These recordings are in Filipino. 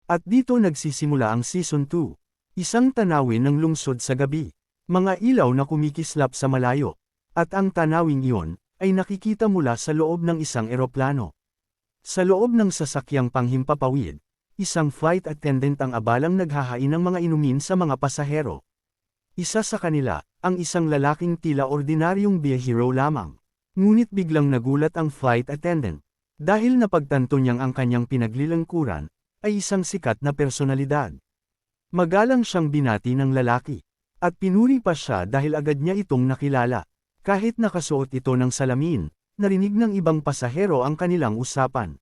At dito nagsisimula ang Season 2. Isang tanawin ng lungsod sa gabi. Mga ilaw na kumikislap sa malayo. At ang tanawing iyon, ay nakikita mula sa loob ng isang eroplano. Sa loob ng sasakyang panghimpapawid, isang flight attendant ang abalang naghahain ng mga inumin sa mga pasahero. Isa sa kanila, ang isang lalaking tila ordinaryong biyahero lamang. Ngunit biglang nagulat ang flight attendant. Dahil napagtanto niyang ang kanyang pinaglilingkuran, ay isang sikat na personalidad. Magalang siyang binati ng lalaki. At pinuri pa siya dahil agad niya itong nakilala. Kahit nakasuot ito ng salamin, narinig ng ibang pasahero ang kanilang usapan.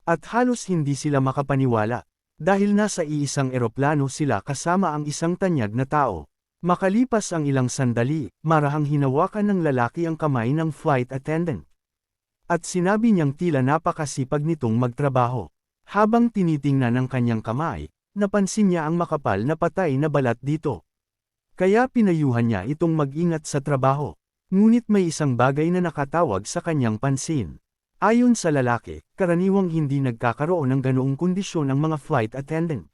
At halos hindi sila makapaniwala. Dahil nasa iisang eroplano sila kasama ang isang tanyag na tao. Makalipas ang ilang sandali, marahang hinawakan ng lalaki ang kamay ng flight attendant. At sinabi niyang tila napakasipag nitong magtrabaho. Habang tinitingnan ang kanyang kamay, napansin niya ang makapal na patay na balat dito. Kaya pinayuhan niya itong mag-ingat sa trabaho. Ngunit may isang bagay na nakatawag sa kanyang pansin. Ayon sa lalaki, karaniwang hindi nagkakaroon ng ganoong kondisyon ang mga flight attendant.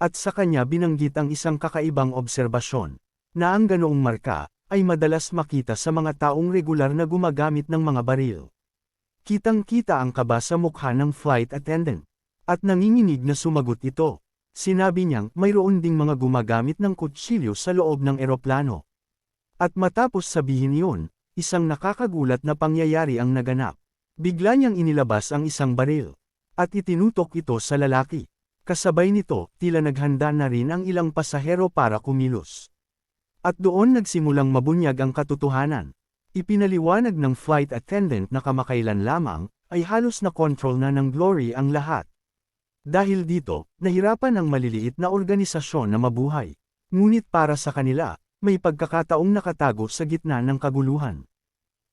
At sa kanya binanggit ang isang kakaibang obserbasyon, na ang ganoong marka, ay madalas makita sa mga taong regular na gumagamit ng mga baril. Kitang-kita ang kaba sa mukha ng flight attendant. At nanginginig na sumagot ito. Sinabi niyang mayroon ding mga gumagamit ng kutsilyo sa loob ng eroplano. At matapos sabihin iyon, isang nakakagulat na pangyayari ang naganap. Bigla niyang inilabas ang isang baril. At itinutok ito sa lalaki. Kasabay nito, tila naghanda na rin ang ilang pasahero para kumilos. At doon nagsimulang mabunyag ang katotohanan. Ipinaliwanag ng flight attendant na kamakailan lamang, ay halos na control na ng Glory ang lahat. Dahil dito, nahirapan ang maliliit na organisasyon na mabuhay. Ngunit para sa kanila, may pagkakataong nakatago sa gitna ng kaguluhan.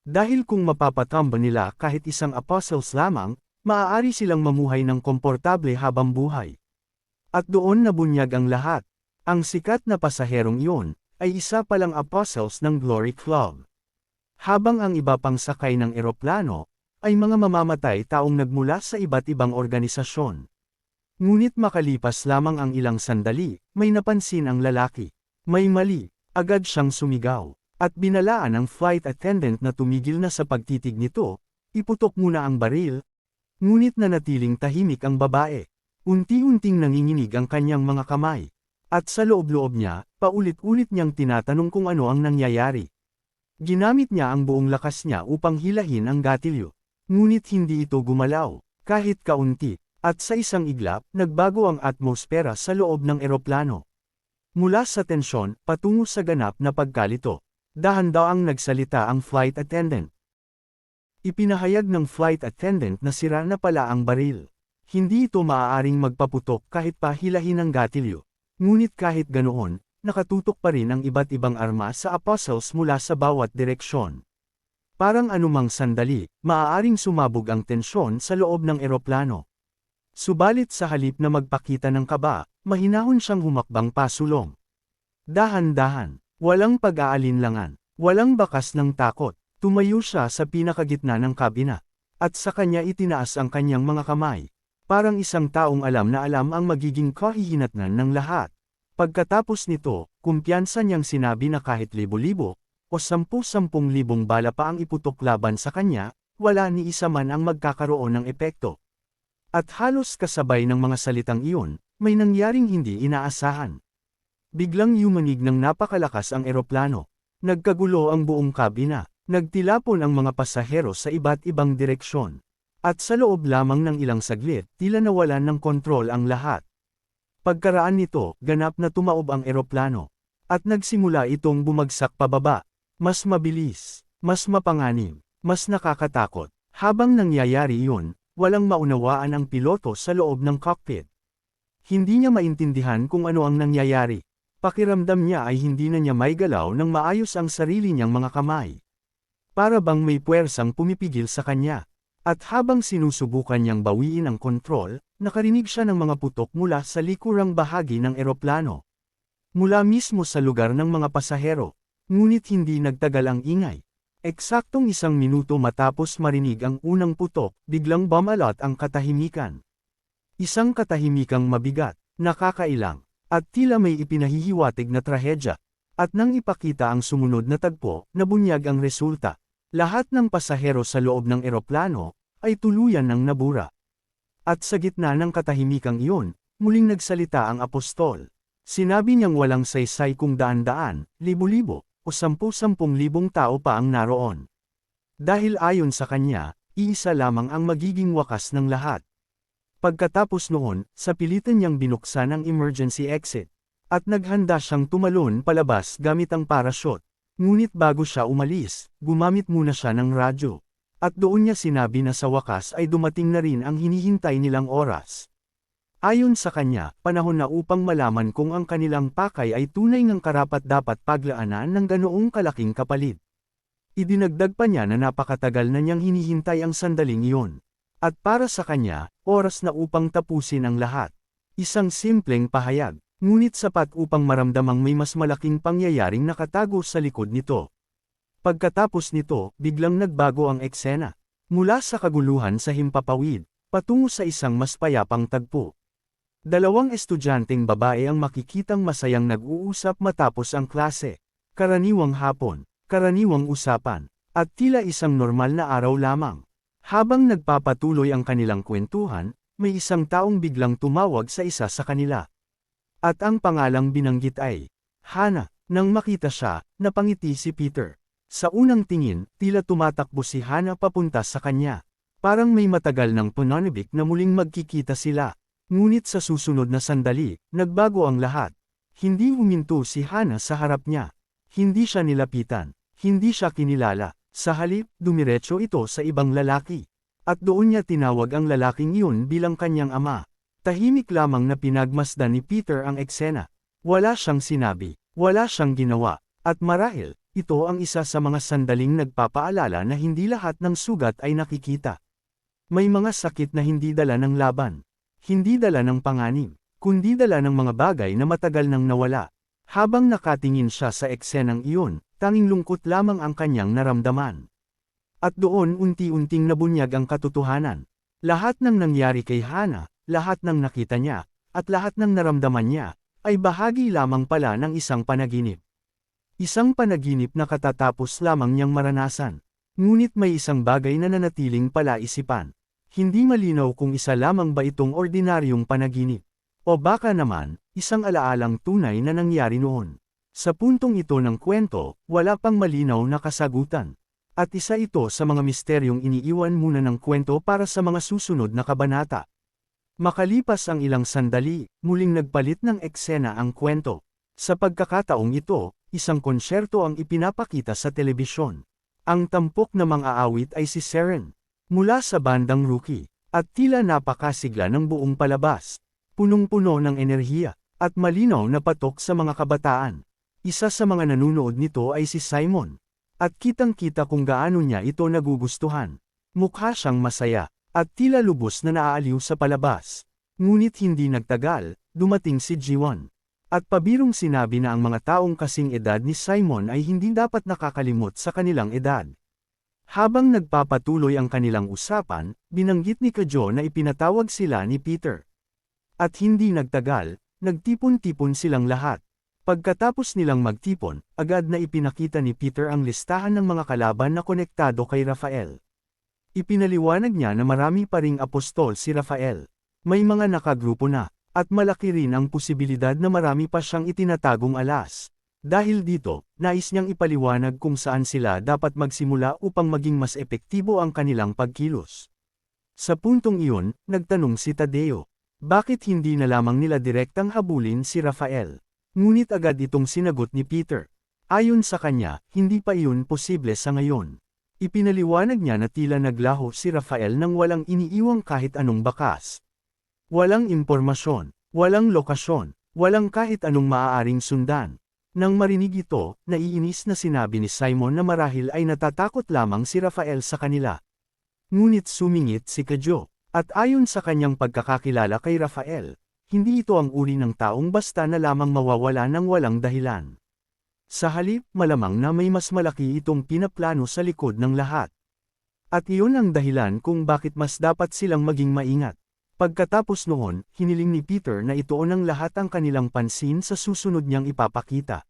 Dahil kung mapapatamba nila kahit isang apostles lamang, maaari silang mamuhay ng komportable habang buhay. At doon nabunyag ang lahat. Ang sikat na pasaherong iyon, ay isa palang apostles ng Glory Club. Habang ang iba pang sakay ng eroplano, ay mga mamamatay taong nagmula sa iba't ibang organisasyon. Ngunit makalipas lamang ang ilang sandali, may napansin ang lalaki. May mali. Agad siyang sumigaw, at binalaan ng flight attendant na tumigil na sa pagtitig nito, iputok muna ang baril. Ngunit nanatiling tahimik ang babae. Unti-unting nanginginig ang kanyang mga kamay. At sa loob-loob niya, paulit-ulit niyang tinatanong kung ano ang nangyayari. Ginamit niya ang buong lakas niya upang hilahin ang gatilyo. Ngunit hindi ito gumalaw, kahit kaunti, at sa isang iglap, nagbago ang atmosfera sa loob ng eroplano. Mula sa tensyon, patungo sa ganap na pagkalito. Dahan-daang nagsalita ang flight attendant. Ipinahayag ng flight attendant na sira na pala ang baril. Hindi ito maaaring magpaputok kahit pa hilahin ang gatilyo. Ngunit kahit ganoon, nakatutok pa rin ang iba't ibang arma sa apostles mula sa bawat direksyon. Parang anumang sandali, maaaring sumabog ang tensyon sa loob ng eroplano. Subalit sa halip na magpakita ng kaba, mahinahon siyang humakbang pasulong. Dahan-dahan, walang pag-aalinlangan, walang bakas ng takot, tumayo siya sa pinakagitna ng kabina. At sa kanya itinaas ang kanyang mga kamay. Parang isang taong alam na alam ang magiging kahihinatnan ng lahat. Pagkatapos nito, kumpiyansa niyang sinabi na kahit libo-libo, o 10,000 bala pa ang iputok laban sa kanya, wala ni isa man ang magkakaroon ng epekto. At halos kasabay ng mga salitang iyon, may nangyaring hindi inaasahan. Biglang yumanig ng napakalakas ang eroplano. Nagkagulo ang buong kabina. Nagtilapon ang mga pasahero sa iba't ibang direksyon. At sa loob lamang ng ilang saglit, tila nawalan ng kontrol ang lahat. Pagkaraan nito, ganap na tumaob ang eroplano. At nagsimula itong bumagsak pababa. Mas mabilis, mas mapanganib, mas nakakatakot. Habang nangyayari iyon, walang maunawaan ang piloto sa loob ng cockpit. Hindi niya maintindihan kung ano ang nangyayari. Pakiramdam niya ay hindi na niya maigalaw ng maayos ang sarili niyang mga kamay. Para bang may puwersang pumipigil sa kanya. At habang sinusubukan niyang bawiin ang kontrol, nakarinig siya ng mga putok mula sa likurang bahagi ng eroplano. Mula mismo sa lugar ng mga pasahero. Ngunit hindi nagtagal ang ingay. Eksaktong 1 minuto matapos marinig ang unang putok, biglang bumalot ang katahimikan. Isang katahimikang mabigat, nakakailang, at tila may ipinahihiwatig na trahedya. At nang ipakita ang sumunod na tagpo, nabunyag ang resulta. Lahat ng pasahero sa loob ng eroplano ay tuluyan ng nabura. At sa gitna ng katahimikang iyon, muling nagsalita ang apostol. Sinabi niyang walang saysay kung daan-daan, libo-libo, o 10,000 tao pa ang naroon. Dahil ayon sa kanya, iisa lamang ang magiging wakas ng lahat. Pagkatapos noon, sa pilitan niyang binuksan ang emergency exit. At naghanda siyang tumalon palabas gamit ang parachute. Ngunit bago siya umalis, gumamit muna siya ng radyo. At doon niya sinabi na sa wakas ay dumating na rin ang hinihintay nilang oras. Ayon sa kanya, panahon na upang malaman kung ang kanilang pakay ay tunay ngang karapat-dapat paglaanan ng ganoong kalaking kapalit. Idinagdag pa niya na napakatagal na niyang hinihintay ang sandaling iyon. At para sa kanya, oras na upang tapusin ang lahat. Isang simpleng pahayag. Ngunit sapat upang maramdamang may mas malaking pangyayaring nakatago sa likod nito. Pagkatapos nito, biglang nagbago ang eksena. Mula sa kaguluhan sa himpapawid, patungo sa isang mas payapang tagpo. Dalawang estudyanteng babae ang makikitang masayang nag-uusap matapos ang klase. Karaniwang hapon, karaniwang usapan, at tila isang normal na araw lamang. Habang nagpapatuloy ang kanilang kwentuhan, may isang taong biglang tumawag sa isa sa kanila. At ang pangalang binanggit ay Hannah. Nang makita siya, napangiti si Peter. Sa unang tingin, tila tumatakbo si Hannah papunta sa kanya. Parang may matagal ng pananabik na muling magkikita sila. Ngunit sa susunod na sandali, nagbago ang lahat. Hindi huminto si Hannah sa harap niya. Hindi siya nilapitan. Hindi siya kinilala. Sa halip, dumiretso ito sa ibang lalaki. At doon niya tinawag ang lalaking iyon bilang kanyang ama. Tahimik lamang na pinagmasdan ni Peter ang eksena. Wala siyang sinabi, wala siyang ginawa, at marahil, ito ang isa sa mga sandaling nagpapaalala na hindi lahat ng sugat ay nakikita. May mga sakit na hindi dala ng laban, hindi dala ng panganib, kundi dala ng mga bagay na matagal nang nawala. Habang nakatingin siya sa eksenang iyon, tanging lungkot lamang ang kanyang naramdaman. At doon unti-unting nabunyag ang katotohanan. Lahat ng nangyari kay Hannah, lahat ng nakita niya, at lahat ng naramdaman niya, ay bahagi lamang pala ng isang panaginip. Isang panaginip na katatapos lamang niyang maranasan. Ngunit may isang bagay na nanatiling palaisipan. Hindi malinaw kung isa lamang ba itong ordinaryong panaginip. O baka naman, isang alaalang tunay na nangyari noon. Sa puntong ito ng kwento, wala pang malinaw na kasagutan. At isa ito sa mga misteryong iniiwan muna ng kwento para sa mga susunod na kabanata. Makalipas ang ilang sandali, muling nagpalit ng eksena ang kwento. Sa pagkakataong ito, isang konsyerto ang ipinapakita sa telebisyon. Ang tampok na mang-aawit ay si Seren. Mula sa bandang Rookie, at tila napakasigla ng buong palabas. Punong-puno ng enerhiya, at malinaw na patok sa mga kabataan. Isa sa mga nanunood nito ay si Simon. At kitang-kita kung gaano niya ito nagugustuhan. Mukha siyang masaya. At tila lubos na naaaliw sa palabas. Ngunit hindi nagtagal, dumating si Jiwon. At pabirong sinabi na ang mga taong kasing edad ni Simon ay hindi dapat nakakalimot sa kanilang edad. Habang nagpapatuloy ang kanilang usapan, binanggit ni Kajo na ipinatawag sila ni Peter. At hindi nagtagal, nagtipon-tipon silang lahat. Pagkatapos nilang magtipon, agad na ipinakita ni Peter ang listahan ng mga kalaban na konektado kay Rafael. Ipinaliwanag niya na marami pa ring apostol si Rafael. May mga nakagrupo na, at malaki rin ang posibilidad na marami pa siyang itinatagong alas. Dahil dito, nais niyang ipaliwanag kung saan sila dapat magsimula upang maging mas epektibo ang kanilang pagkilos. Sa puntong iyon, nagtanong si Tadeo, bakit hindi na lamang nila direktang habulin si Rafael? Ngunit agad itong sinagot ni Peter. Ayon sa kanya, hindi pa iyon posible sa ngayon. Ipinaliwanag niya na tila naglaho si Rafael nang walang iniiwang kahit anong bakas. Walang impormasyon, walang lokasyon, walang kahit anong maaaring sundan. Nang marinig ito, naiinis na sinabi ni Simon na marahil ay natatakot lamang si Rafael sa kanila. Ngunit sumingit si Kajo, at ayon sa kanyang pagkakakilala kay Rafael, hindi ito ang uri ng taong basta na lamang mawawala ng walang dahilan. Sa halip, malamang na may mas malaki itong pinaplano sa likod ng lahat. At iyon ang dahilan kung bakit mas dapat silang maging maingat. Pagkatapos noon, hiniling ni Peter na ituon ng lahat ang kanilang pansin sa susunod niyang ipapakita.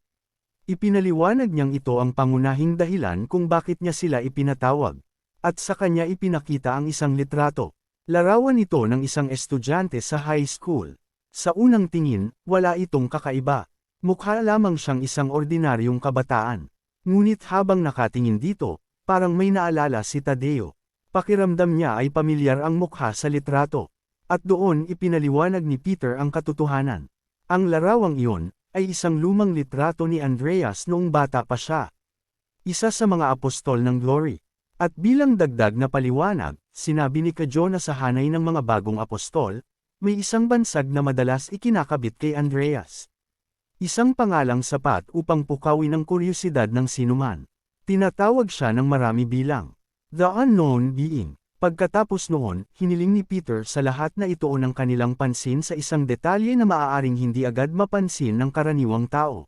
Ipinaliwanag niyang ito ang pangunahing dahilan kung bakit niya sila ipinatawag. At sa kanya ipinakita ang isang litrato. Larawan ito ng isang estudyante sa high school. Sa unang tingin, wala itong kakaiba. Mukha lamang siyang isang ordinaryong kabataan. Ngunit habang nakatingin dito, parang may naalala si Tadeo. Pakiramdam niya ay pamilyar ang mukha sa litrato. At doon ipinaliwanag ni Peter ang katotohanan. Ang larawang iyon ay isang lumang litrato ni Andreas noong bata pa siya. Isa sa mga apostol ng Glory. At bilang dagdag na paliwanag, sinabi ni Kadyo na sa hanay ng mga bagong apostol, may isang bansag na madalas ikinakabit kay Andreas. Isang pangalang sapat upang pukawin ang kuryosidad ng sinuman. Tinatawag siya ng marami bilang The Unknown Being. Pagkatapos noon, hiniling ni Peter sa lahat na ituon ang kanilang pansin sa isang detalye na maaaring hindi agad mapansin ng karaniwang tao.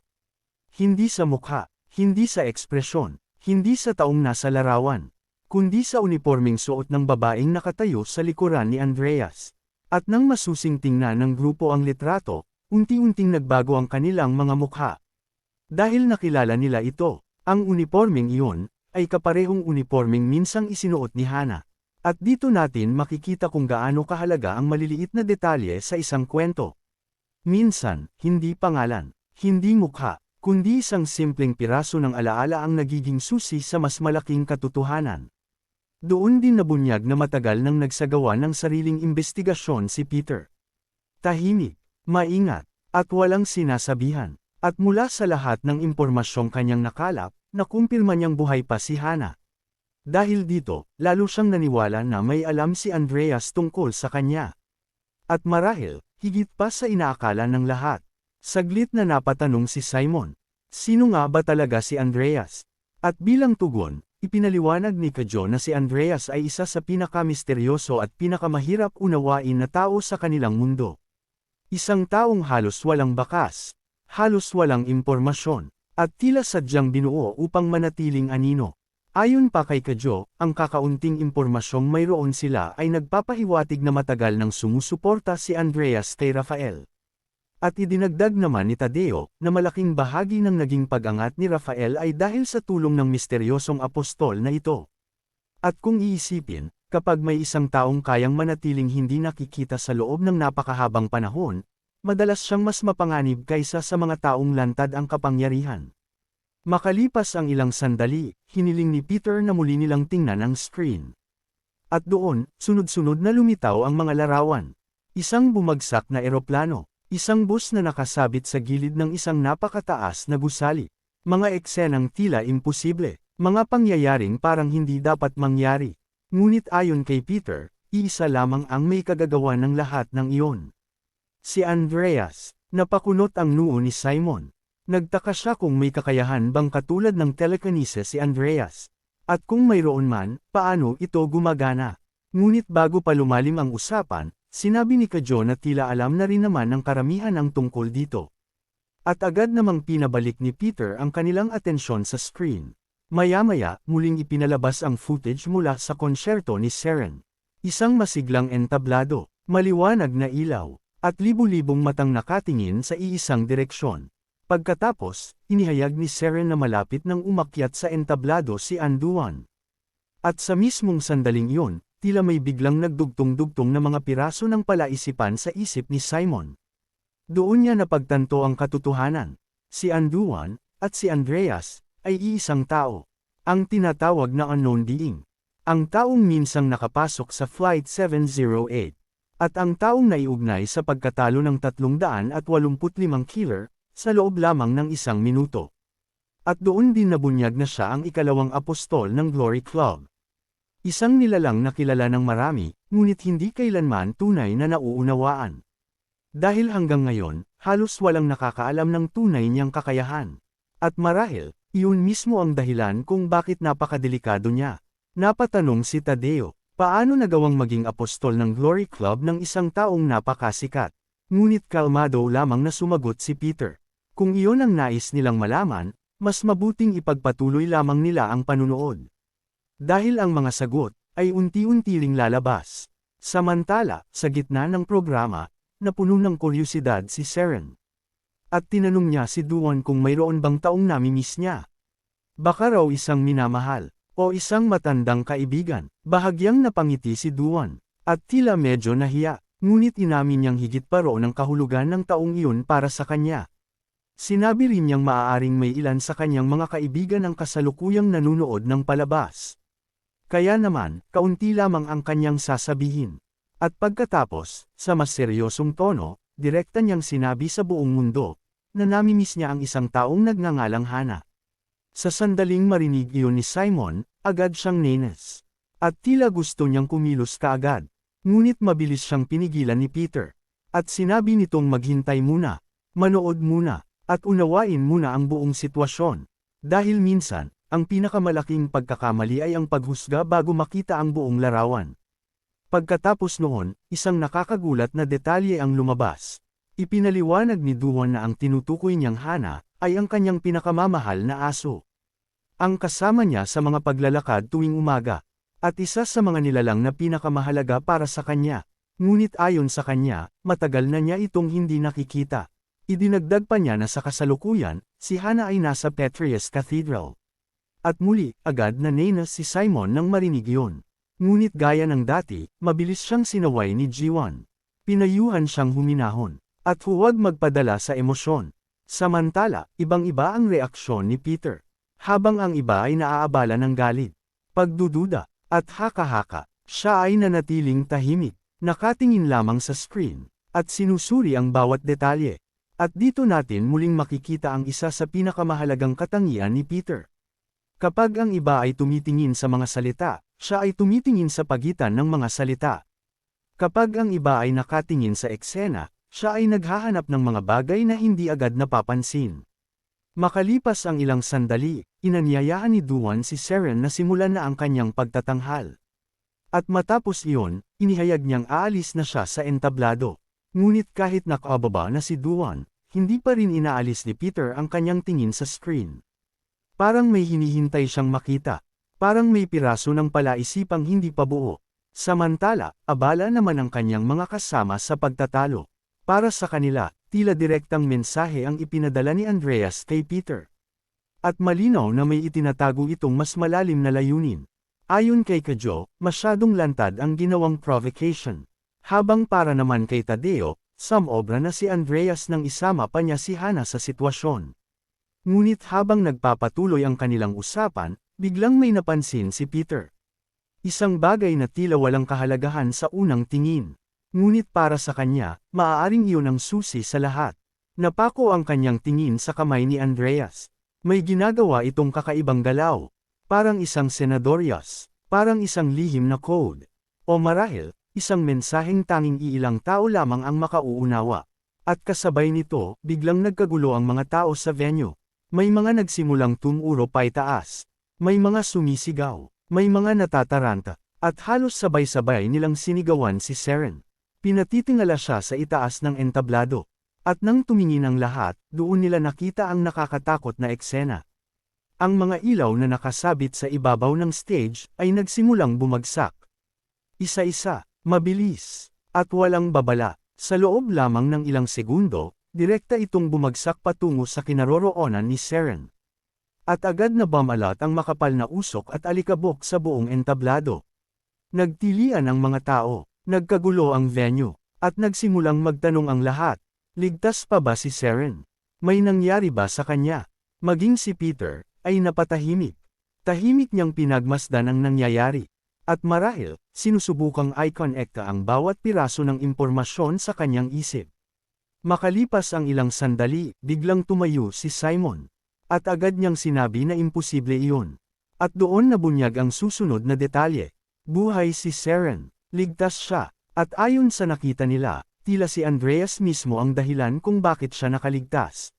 Hindi sa mukha, hindi sa ekspresyon, hindi sa taong nasa larawan, kundi sa unipormeng suot ng babaeng nakatayo sa likuran ni Andreas. At nang masusing tingnan ng grupo ang litrato, unti-unting nagbago ang kanilang mga mukha. Dahil nakilala nila ito, ang unipormeng iyon ay kaparehong unipormeng minsang isinuot ni Hannah. At dito natin makikita kung gaano kahalaga ang maliliit na detalye sa isang kwento. Minsan, hindi pangalan, hindi mukha, kundi isang simpleng piraso ng alaala ang nagiging susi sa mas malaking katotohanan. Doon din nabunyag na matagal nang nagsagawa ng sariling investigasyon si Peter. Tahimik, maingat, at walang sinasabihan. At mula sa lahat ng impormasyong kanyang nakalap, nakumpirma niyang buhay pa si Hannah. Dahil dito, lalo siyang naniwala na may alam si Andreas tungkol sa kanya. At marahil, higit pa sa inaakala ng lahat. Saglit na napatanong si Simon, sino nga ba talaga si Andreas? At bilang tugon, ipinaliwanag ni Kadyo na si Andreas ay isa sa pinakamisteryoso at pinakamahirap unawain na tao sa kanilang mundo. Isang taong halos walang bakas, halos walang impormasyon, at tila sadyang binuo upang manatiling anino. Ayon pa kay Kadyo, ang kakaunting impormasyong mayroon sila ay nagpapahiwatig na matagal nang sumusuporta si Andreas kay Rafael. At idinagdag naman ni Tadeo, na malaking bahagi ng naging pag-angat ni Rafael ay dahil sa tulong ng misteryosong apostol na ito. At kung iisipin, kapag may isang taong kayang manatiling hindi nakikita sa loob ng napakahabang panahon, madalas siyang mas mapanganib kaysa sa mga taong lantad ang kapangyarihan. Makalipas ang ilang sandali, hiniling ni Peter na muli nilang tingnan ang screen. At doon, sunod-sunod na lumitaw ang mga larawan. Isang bumagsak na eroplano, isang bus na nakasabit sa gilid ng isang napakataas na gusali, mga eksenang tila imposible, mga pangyayaring parang hindi dapat mangyari. Ngunit ayon kay Peter, iisa lamang ang may kagagawa ng lahat ng iyon. Si Andreas. Napakunot ang noo ni Simon. Nagtaka siya kung may kakayahan bang katulad ng telekinesis si Andreas. At kung mayroon man, paano ito gumagana? Ngunit bago pa lumalim ang usapan, sinabi ni Kadyo na tila alam na rin naman ng karamihan ang tungkol dito. At agad namang pinabalik ni Peter ang kanilang atensyon sa screen. Maya-maya, muling ipinalabas ang footage mula sa konsyerto ni Seren. Isang masiglang entablado, maliwanag na ilaw, at libu-libong matang nakatingin sa iisang direksyon. Pagkatapos, inihayag ni Seren na malapit nang umakyat sa entablado si Anduan. At sa mismong sandaling iyon, tila may biglang nagdugtong-dugtong na mga piraso ng palaisipan sa isip ni Simon. Doon niya napagtanto ang katotohanan. Si Anduan, at si Andreas, ay iisang tao. Ang tinatawag na unknown being. Ang taong minsang nakapasok sa Flight 708. At ang taong naiugnay sa pagkatalo ng 385 killer, sa loob lamang ng 1 minuto. At doon din nabunyag na siya ang ikalawang apostol ng Glory Club. Isang nilalang na kilala ng marami, ngunit hindi kailanman tunay na nauunawaan. Dahil hanggang ngayon, halos walang nakakaalam ng tunay niyang kakayahan. At marahil, iyon mismo ang dahilan kung bakit napakadelikado niya. Napatanong si Tadeo, paano nagawang maging apostol ng Glory Club ng isang taong napakasikat? Ngunit kalmado lamang na sumagot si Peter. Kung iyon ang nais nilang malaman, mas mabuting ipagpatuloy lamang nila ang panunood. Dahil ang mga sagot, ay unti-unti ring lalabas. Samantala, sa gitna ng programa, napuno ng kuryosidad si Seren. At tinanong niya si Duan kung mayroon bang taong namimiss niya. Baka raw isang minamahal, o isang matandang kaibigan. Bahagyang napangiti si Duan, at tila medyo nahiya, ngunit inamin niyang higit pa roon ang kahulugan ng taong iyon para sa kanya. Sinabi rin niyang maaaring may ilan sa kanyang mga kaibigan ang kasalukuyang nanunood ng palabas. Kaya naman, kaunti lamang ang kanyang sasabihin. At pagkatapos, sa mas seryosong tono, direkta niyang sinabi sa buong mundo, na namimiss niya ang isang taong nagngangalang Hana. Sa sandaling marinig iyon ni Simon, agad siyang nenes. At tila gusto niyang kumilos kaagad. Ngunit mabilis siyang pinigilan ni Peter. At sinabi nitong maghintay muna, manood muna, at unawain muna ang buong sitwasyon. Dahil minsan, ang pinakamalaking pagkakamali ay ang paghusga bago makita ang buong larawan. Pagkatapos noon, isang nakakagulat na detalye ang lumabas. Ipinaliwanag ni Duan na ang tinutukoy niyang Hana ay ang kanyang pinakamamahal na aso. Ang kasama niya sa mga paglalakad tuwing umaga, at isa sa mga nilalang na pinakamahalaga para sa kanya. Ngunit ayon sa kanya, matagal na niya itong hindi nakikita. Idinagdag pa niya na sa kasalukuyan, si Hana ay nasa Petraeus Cathedral. At muli, agad na nenes si Simon nang marinig iyon. Ngunit gaya ng dati, mabilis siyang sinaway ni Jiwon. Pinayuhan siyang huminahon, at huwag magpadala sa emosyon. Samantala, ibang-iba ang reaksyon ni Peter. Habang ang iba ay naaabala ng galit, pagdududa, at haka-haka, siya ay nanatiling tahimik, nakatingin lamang sa screen, at sinusuri ang bawat detalye. At dito natin muling makikita ang isa sa pinakamahalagang katangian ni Peter. Kapag ang iba ay tumitingin sa mga salita, siya ay tumitingin sa pagitan ng mga salita. Kapag ang iba ay nakatingin sa eksena, siya ay naghahanap ng mga bagay na hindi agad napapansin. Makalipas ang ilang sandali, inanyayahan ni Duan si Seren na simulan na ang kanyang pagtatanghal. At matapos iyon, inihayag niyang aalis na siya sa entablado. Ngunit kahit nakababa na si Duan, hindi pa rin inaalis ni Peter ang kanyang tingin sa screen. Parang may hinihintay siyang makita. Parang may piraso ng palaisipang hindi pa buo. Samantala, abala naman ang kanyang mga kasama sa pagtatalo. Para sa kanila, tila direktang mensahe ang ipinadala ni Andreas kay Peter. At malinaw na may itinatago itong mas malalim na layunin. Ayon kay Kajo, masyadong lantad ang ginawang provocation. Habang para naman kay Tadeo, sumobra na si Andreas nang isama pa niya si Hana sa sitwasyon. Ngunit habang nagpapatuloy ang kanilang usapan, biglang may napansin si Peter. Isang bagay na tila walang kahalagahan sa unang tingin. Ngunit para sa kanya, maaaring iyon ang susi sa lahat. Napako ang kanyang tingin sa kamay ni Andreas. May ginagawa itong kakaibang galaw. Parang isang senadoryas. Parang isang lihim na code. O marahil, isang mensaheng tanging iilang tao lamang ang makauunawa. At kasabay nito, biglang nagkagulo ang mga tao sa venue. May mga nagsimulang tumuro paitaas. May mga sumisigaw. May mga natataranta. At halos sabay-sabay nilang sinigawan si Seren. Pinatitingala siya sa itaas ng entablado. At nang tumingin ang lahat, doon nila nakita ang nakakatakot na eksena. Ang mga ilaw na nakasabit sa ibabaw ng stage ay nagsimulang bumagsak. Isa-isa, mabilis, at walang babala. Sa loob lamang ng ilang segundo, direkta itong bumagsak patungo sa kinaroroonan ni Seren. At agad na bumalat ang makapal na usok at alikabok sa buong entablado. Nagtilian ang mga tao, nagkagulo ang venue, at nagsimulang magtanong ang lahat, ligtas pa ba si Seren? May nangyari ba sa kanya? Maging si Peter, ay napatahimik. Tahimik niyang pinagmasdan ang nangyayari. At marahil, sinusubukang i-connecta ang bawat piraso ng impormasyon sa kanyang isip. Makalipas ang ilang sandali, biglang tumayo si Simon. At agad niyang sinabi na imposible iyon. At doon nabunyag ang susunod na detalye. Buhay si Seren. Ligtas siya. At ayon sa nakita nila, tila si Andreas mismo ang dahilan kung bakit siya nakaligtas.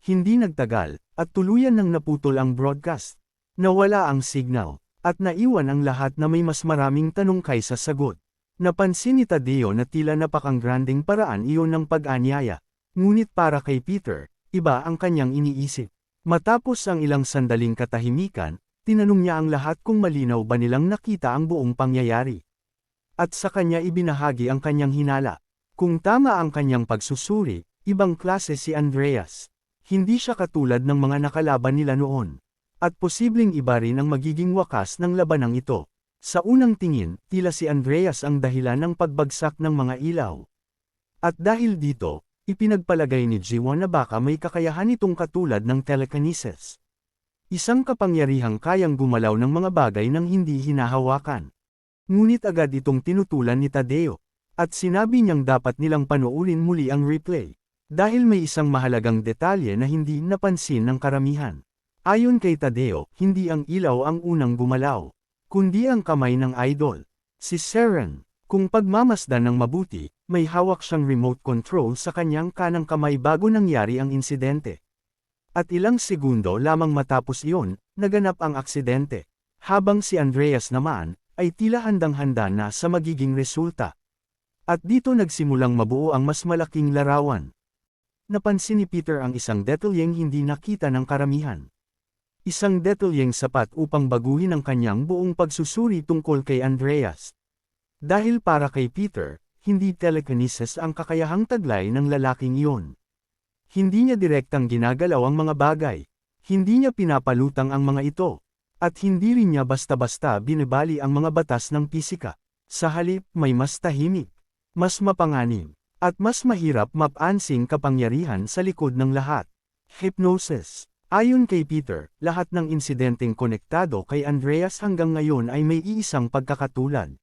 Hindi nagtagal, at tuluyan nang naputol ang broadcast. Nawala ang signal, at naiwan ang lahat na may mas maraming tanong kaysa sagot. Napansin ni Tadeo na tila napakanggranding paraan iyon ng pag-anyaya. Ngunit para kay Peter, iba ang kanyang iniisip. Matapos ang ilang sandaling katahimikan, tinanong niya ang lahat kung malinaw ba nilang nakita ang buong pangyayari. At sa kanya ibinahagi ang kanyang hinala. Kung tama ang kanyang pagsusuri, ibang klase si Andreas. Hindi siya katulad ng mga nakalaban nila noon. At posibleng iba rin ang magiging wakas ng labanang ito. Sa unang tingin, tila si Andreas ang dahilan ng pagbagsak ng mga ilaw. At dahil dito, ipinagpalagay ni Jiwon na baka may kakayahan itong katulad ng telekinesis. Isang kapangyarihang kayang gumalaw ng mga bagay nang hindi hinahawakan. Ngunit agad itong tinutulan ni Tadeo. At sinabi niyang dapat nilang panoorin muli ang replay. Dahil may isang mahalagang detalye na hindi napansin ng karamihan. Ayon kay Tadeo, hindi ang ilaw ang unang gumalaw, kundi ang kamay ng idol. Si Seren, kung pagmamasdan ng mabuti, may hawak siyang remote control sa kanyang kanang kamay bago nangyari ang insidente. At ilang segundo lamang matapos iyon, naganap ang aksidente. Habang si Andreas naman, ay tila handang-handa na sa magiging resulta. At dito nagsimulang mabuo ang mas malaking larawan. Napansin ni Peter ang isang detalyeng hindi nakita ng karamihan. Isang detalyeng sapat upang baguhin ang kanyang buong pagsusuri tungkol kay Andreas. Dahil para kay Peter, hindi telekinesis ang kakayahang taglay ng lalaking iyon. Hindi niya direktang ginagalaw ang mga bagay. Hindi niya pinapalutang ang mga ito. At hindi rin niya basta-basta binibali ang mga batas ng pisika. Sa halip, may mas tahimik, mas mapanganib, at mas mahirap mapansing kapangyarihan sa likod ng lahat. Hypnosis. Ayon kay Peter, lahat ng insidenteng konektado kay Andreas hanggang ngayon ay may iisang pagkakatulad.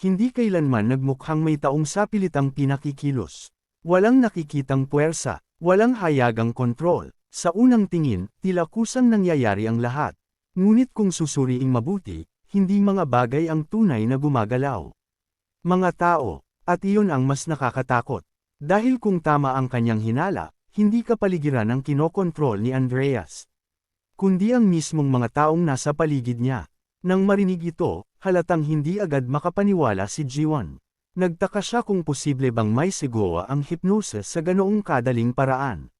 Hindi kailanman nagmukhang may taong sapilitang pinakikilos. Walang nakikitang puwersa, walang hayagang kontrol. Sa unang tingin, tila kusang nangyayari ang lahat. Ngunit kung susuriing mabuti, hindi mga bagay ang tunay na gumagalaw. Mga tao. At iyon ang mas nakakatakot. Dahil kung tama ang kanyang hinala, hindi kapaligiran ang kinokontrol ni Andreas, kundi ang mismong mga taong nasa paligid niya. Nang marinig ito, halatang hindi agad makapaniwala si Jiwon. Nagtaka siya kung posible bang may sigawa ang hypnosis sa ganoong kadaling paraan.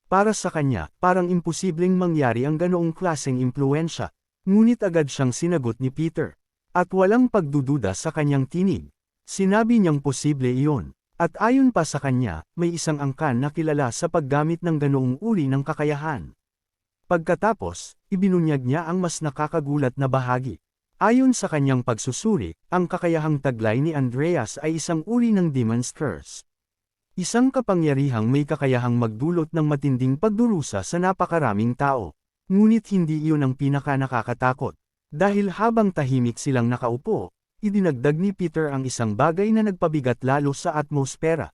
Para sa kanya, parang imposibleng mangyari ang ganoong klaseng impluensya. Ngunit agad siyang sinagot ni Peter. At walang pagdududa sa kanyang tinig. Sinabi niyang posible iyon, at ayon pa sa kanya, may isang angkan na kilala sa paggamit ng ganoong uri ng kakayahan. Pagkatapos, ibinunyag niya ang mas nakakagulat na bahagi. Ayon sa kanyang pagsusuri, ang kakayahang taglay ni Andreas ay isang uri ng Demon's Curse. Isang kapangyarihang may kakayahang magdulot ng matinding pagdurusa sa napakaraming tao. Ngunit hindi iyon ang pinaka-nakakatakot. Dahil habang tahimik silang nakaupo, idinagdag ni Peter ang isang bagay na nagpabigat lalo sa atmosfera.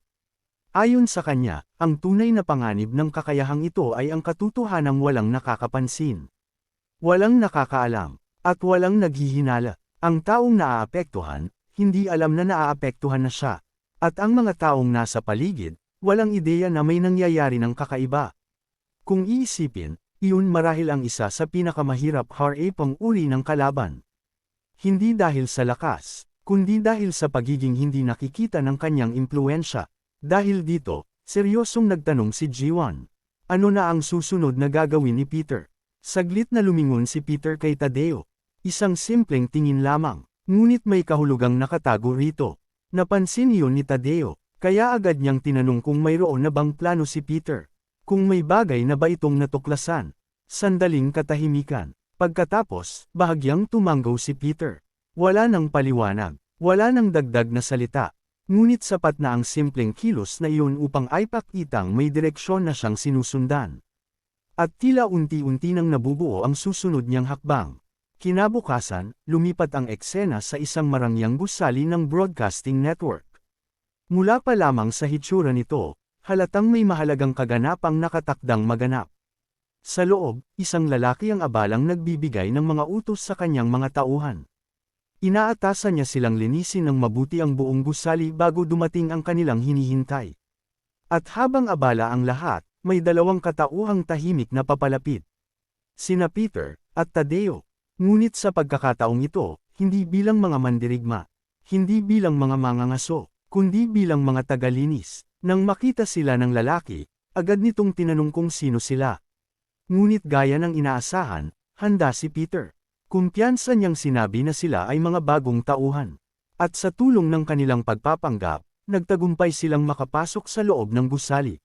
Ayon sa kanya, ang tunay na panganib ng kakayahang ito ay ang katotohanang walang nakakapansin. Walang nakakaalam, at walang naghihinala. Ang taong naaapektuhan, hindi alam na naaapektuhan na siya. At ang mga taong nasa paligid, walang ideya na may nangyayari ng kakaiba. Kung iisipin, iyon marahil ang isa sa pinakamahirap harapang uri ng kalaban. Hindi dahil sa lakas, kundi dahil sa pagiging hindi nakikita ng kanyang impluensya. Dahil dito, seryosong nagtanong si Jiwon. Ano na ang susunod na gagawin ni Peter? Saglit na lumingon si Peter kay Tadeo. Isang simpleng tingin lamang, ngunit may kahulugang nakatago rito. Napansin iyon ni Tadeo, kaya agad niyang tinanong kung mayroon na bang plano si Peter. Kung may bagay na ba itong natuklasan. Sandaling katahimikan. Pagkatapos, bahagyang tumanggaw si Peter. Wala nang paliwanag, wala nang dagdag na salita. Ngunit sapat na ang simpleng kilos na iyon upang ipakitang may direksyon na siyang sinusundan. At tila unti-unti nang nabubuo ang susunod niyang hakbang. Kinabukasan, lumipat ang eksena sa isang marangyang gusali ng broadcasting network. Mula pa lamang sa hitsura nito, halatang may mahalagang kaganapang nakatakdang maganap. Sa loob, isang lalaki ang abalang nagbibigay ng mga utos sa kanyang mga tauhan. Inaatasan niya silang linisin ng mabuti ang buong gusali bago dumating ang kanilang hinihintay. At habang abala ang lahat, may dalawang katauhang tahimik na papalapit. Sina Peter at Tadeo. Ngunit sa pagkakataong ito, hindi bilang mga mandirigma, hindi bilang mga mangangaso, kundi bilang mga tagalinis. Nang makita sila ng lalaki, agad nitong tinanong kung sino sila. Ngunit gaya ng inaasahan, handa si Peter. Kumpiyansa niyang sinabi na sila ay mga bagong tauhan. At sa tulong ng kanilang pagpapanggap, nagtagumpay silang makapasok sa loob ng gusali.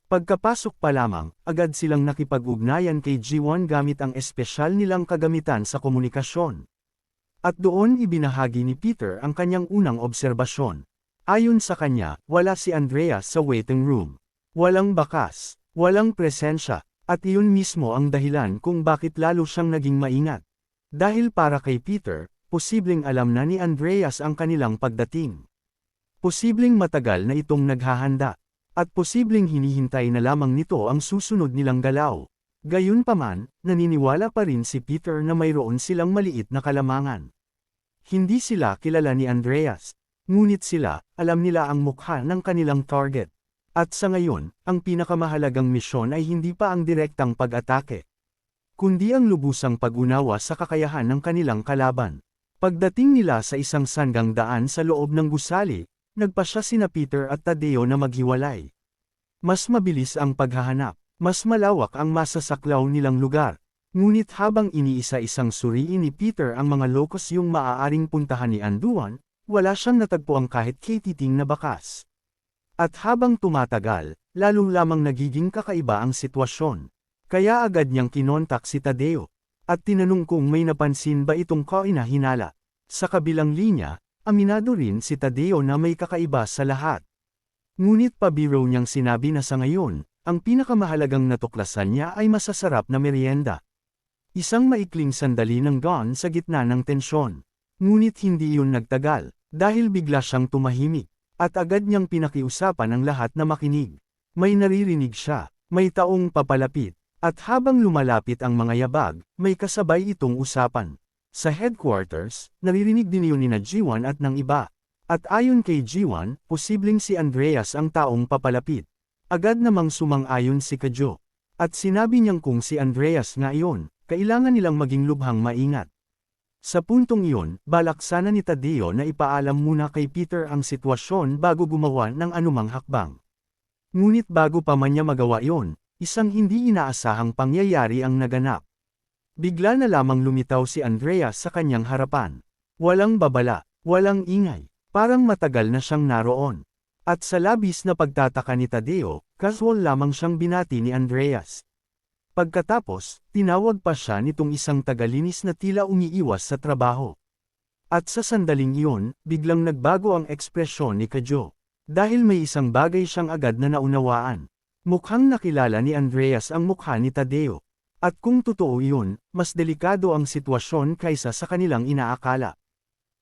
Pagkapasok pa lamang, agad silang nakipag-ugnayan kay Ji-won gamit ang espesyal nilang kagamitan sa komunikasyon. At doon ibinahagi ni Peter ang kanyang unang obserbasyon. Ayon sa kanya, wala si Andreas sa waiting room. Walang bakas, walang presensya, at iyon mismo ang dahilan kung bakit lalo siyang naging maingat. Dahil para kay Peter, posibleng alam na ni Andreas ang kanilang pagdating. Posibleng matagal na itong naghahanda. At posibleng hinihintay na lamang nito ang susunod nilang galaw. Gayunpaman, naniniwala pa rin si Peter na mayroon silang maliit na kalamangan. Hindi sila kilala ni Andreas. Ngunit sila, alam nila ang mukha ng kanilang target. At sa ngayon, ang pinakamahalagang misyon ay hindi pa ang direktang pag-atake, kundi ang lubusang pag-unawa sa kakayahan ng kanilang kalaban. Pagdating nila sa isang sanggang daan sa loob ng gusali, nagpasya sina Peter at Tadeo na maghiwalay. Mas mabilis ang paghahanap, mas malawak ang masasaklaw nilang lugar. Ngunit habang iniisa-isang suriin ni Peter ang mga locus yung maaaring puntahan ni Anduan, wala siyang natagpuang kahit katiting na bakas. At habang tumatagal, lalong lamang nagiging kakaiba ang sitwasyon. Kaya agad niyang kinontak si Tadeo. At tinanong kung may napansin ba itong kainahinala. Sa kabilang linya, aminado rin si Tadeo na may kakaiba sa lahat. Ngunit pabiro niyang sinabi na sa ngayon, ang pinakamahalagang natuklasan niya ay masasarap na merienda. Isang maikling sandali ng gone sa gitna ng tensyon. Ngunit hindi iyon nagtagal, dahil bigla siyang tumahimik, at agad niyang pinakiusapan ang lahat na makinig. May naririnig siya, may taong papalapit. At habang lumalapit ang mga yabag, may kasabay itong usapan. Sa headquarters, naririnig din yun ni Ji-won at ng iba. At ayon kay Ji-won, posibleng si Andreas ang taong papalapit. Agad namang sumang-ayon si Kajou. At sinabi niyang kung si Andreas nga iyon, kailangan nilang maging lubhang maingat. Sa puntong iyon, balak sana ni Tadeo na ipaalam muna kay Peter ang sitwasyon bago gumawa ng anumang hakbang. Ngunit bago pa man niya magawa iyon, isang hindi inaasahang pangyayari ang naganap. Bigla na lamang lumitaw si Andreas sa kanyang harapan. Walang babala, walang ingay, parang matagal na siyang naroon. At sa labis na pagtataka ni Tadeo, casual lamang siyang binati ni Andreas. Pagkatapos, tinawag pa siya nitong isang tagalinis na tila umiiwas sa trabaho. At sa sandaling iyon, biglang nagbago ang ekspresyon ni Kajou. Dahil may isang bagay siyang agad na naunawaan. Mukhang nakilala ni Andreas ang mukha ni Tadeo. At kung totoo iyon, mas delikado ang sitwasyon kaysa sa kanilang inaakala.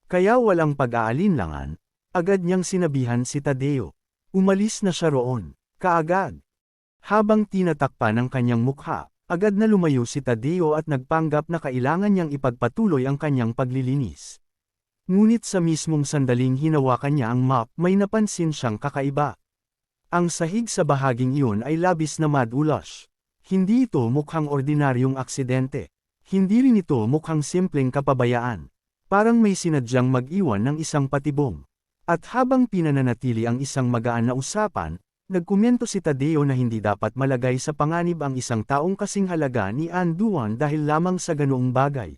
Kaya walang pag-aalinlangan, agad niyang sinabihan si Tadeo. Umalis na siya roon, kaagad. Habang tinatakpan ng kanyang mukha, agad na lumayo si Tadeo at nagpanggap na kailangan niyang ipagpatuloy ang kanyang paglilinis. Ngunit sa mismong sandaling hinawakan niya ang mop, may napansin siyang kakaiba. Ang sahig sa bahaging iyon ay labis na madulas. Hindi ito mukhang ordinaryong aksidente. Hindi rin ito mukhang simpleng kapabayaan. Parang may sinadyang mag-iwan ng isang patibong. At habang pinananatili ang isang magaan na usapan, nagkomento si Tadeo na hindi dapat malagay sa panganib ang isang taong kasing halaga ni Anduan dahil lamang sa ganoong bagay.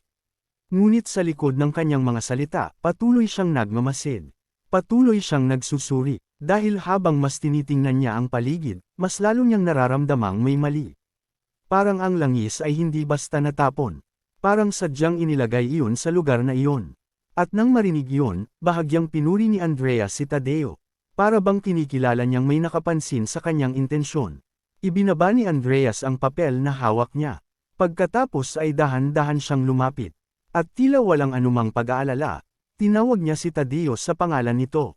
Ngunit sa likod ng kanyang mga salita, patuloy siyang nagmamasid. Patuloy siyang nagsusuri. Dahil habang mas tinitingnan niya ang paligid, mas lalo niyang nararamdamang may mali. Parang ang langis ay hindi basta natapon. Parang sadyang inilagay iyon sa lugar na iyon. At nang marinig iyon, bahagyang pinuri ni Andreas si Tadeo. Para bang kinikilala niyang may nakapansin sa kanyang intensyon. Ibinaba ni Andreas ang papel na hawak niya. Pagkatapos ay dahan-dahan siyang lumapit. At tila walang anumang pag-aalala, tinawag niya si Tadeo sa pangalan nito.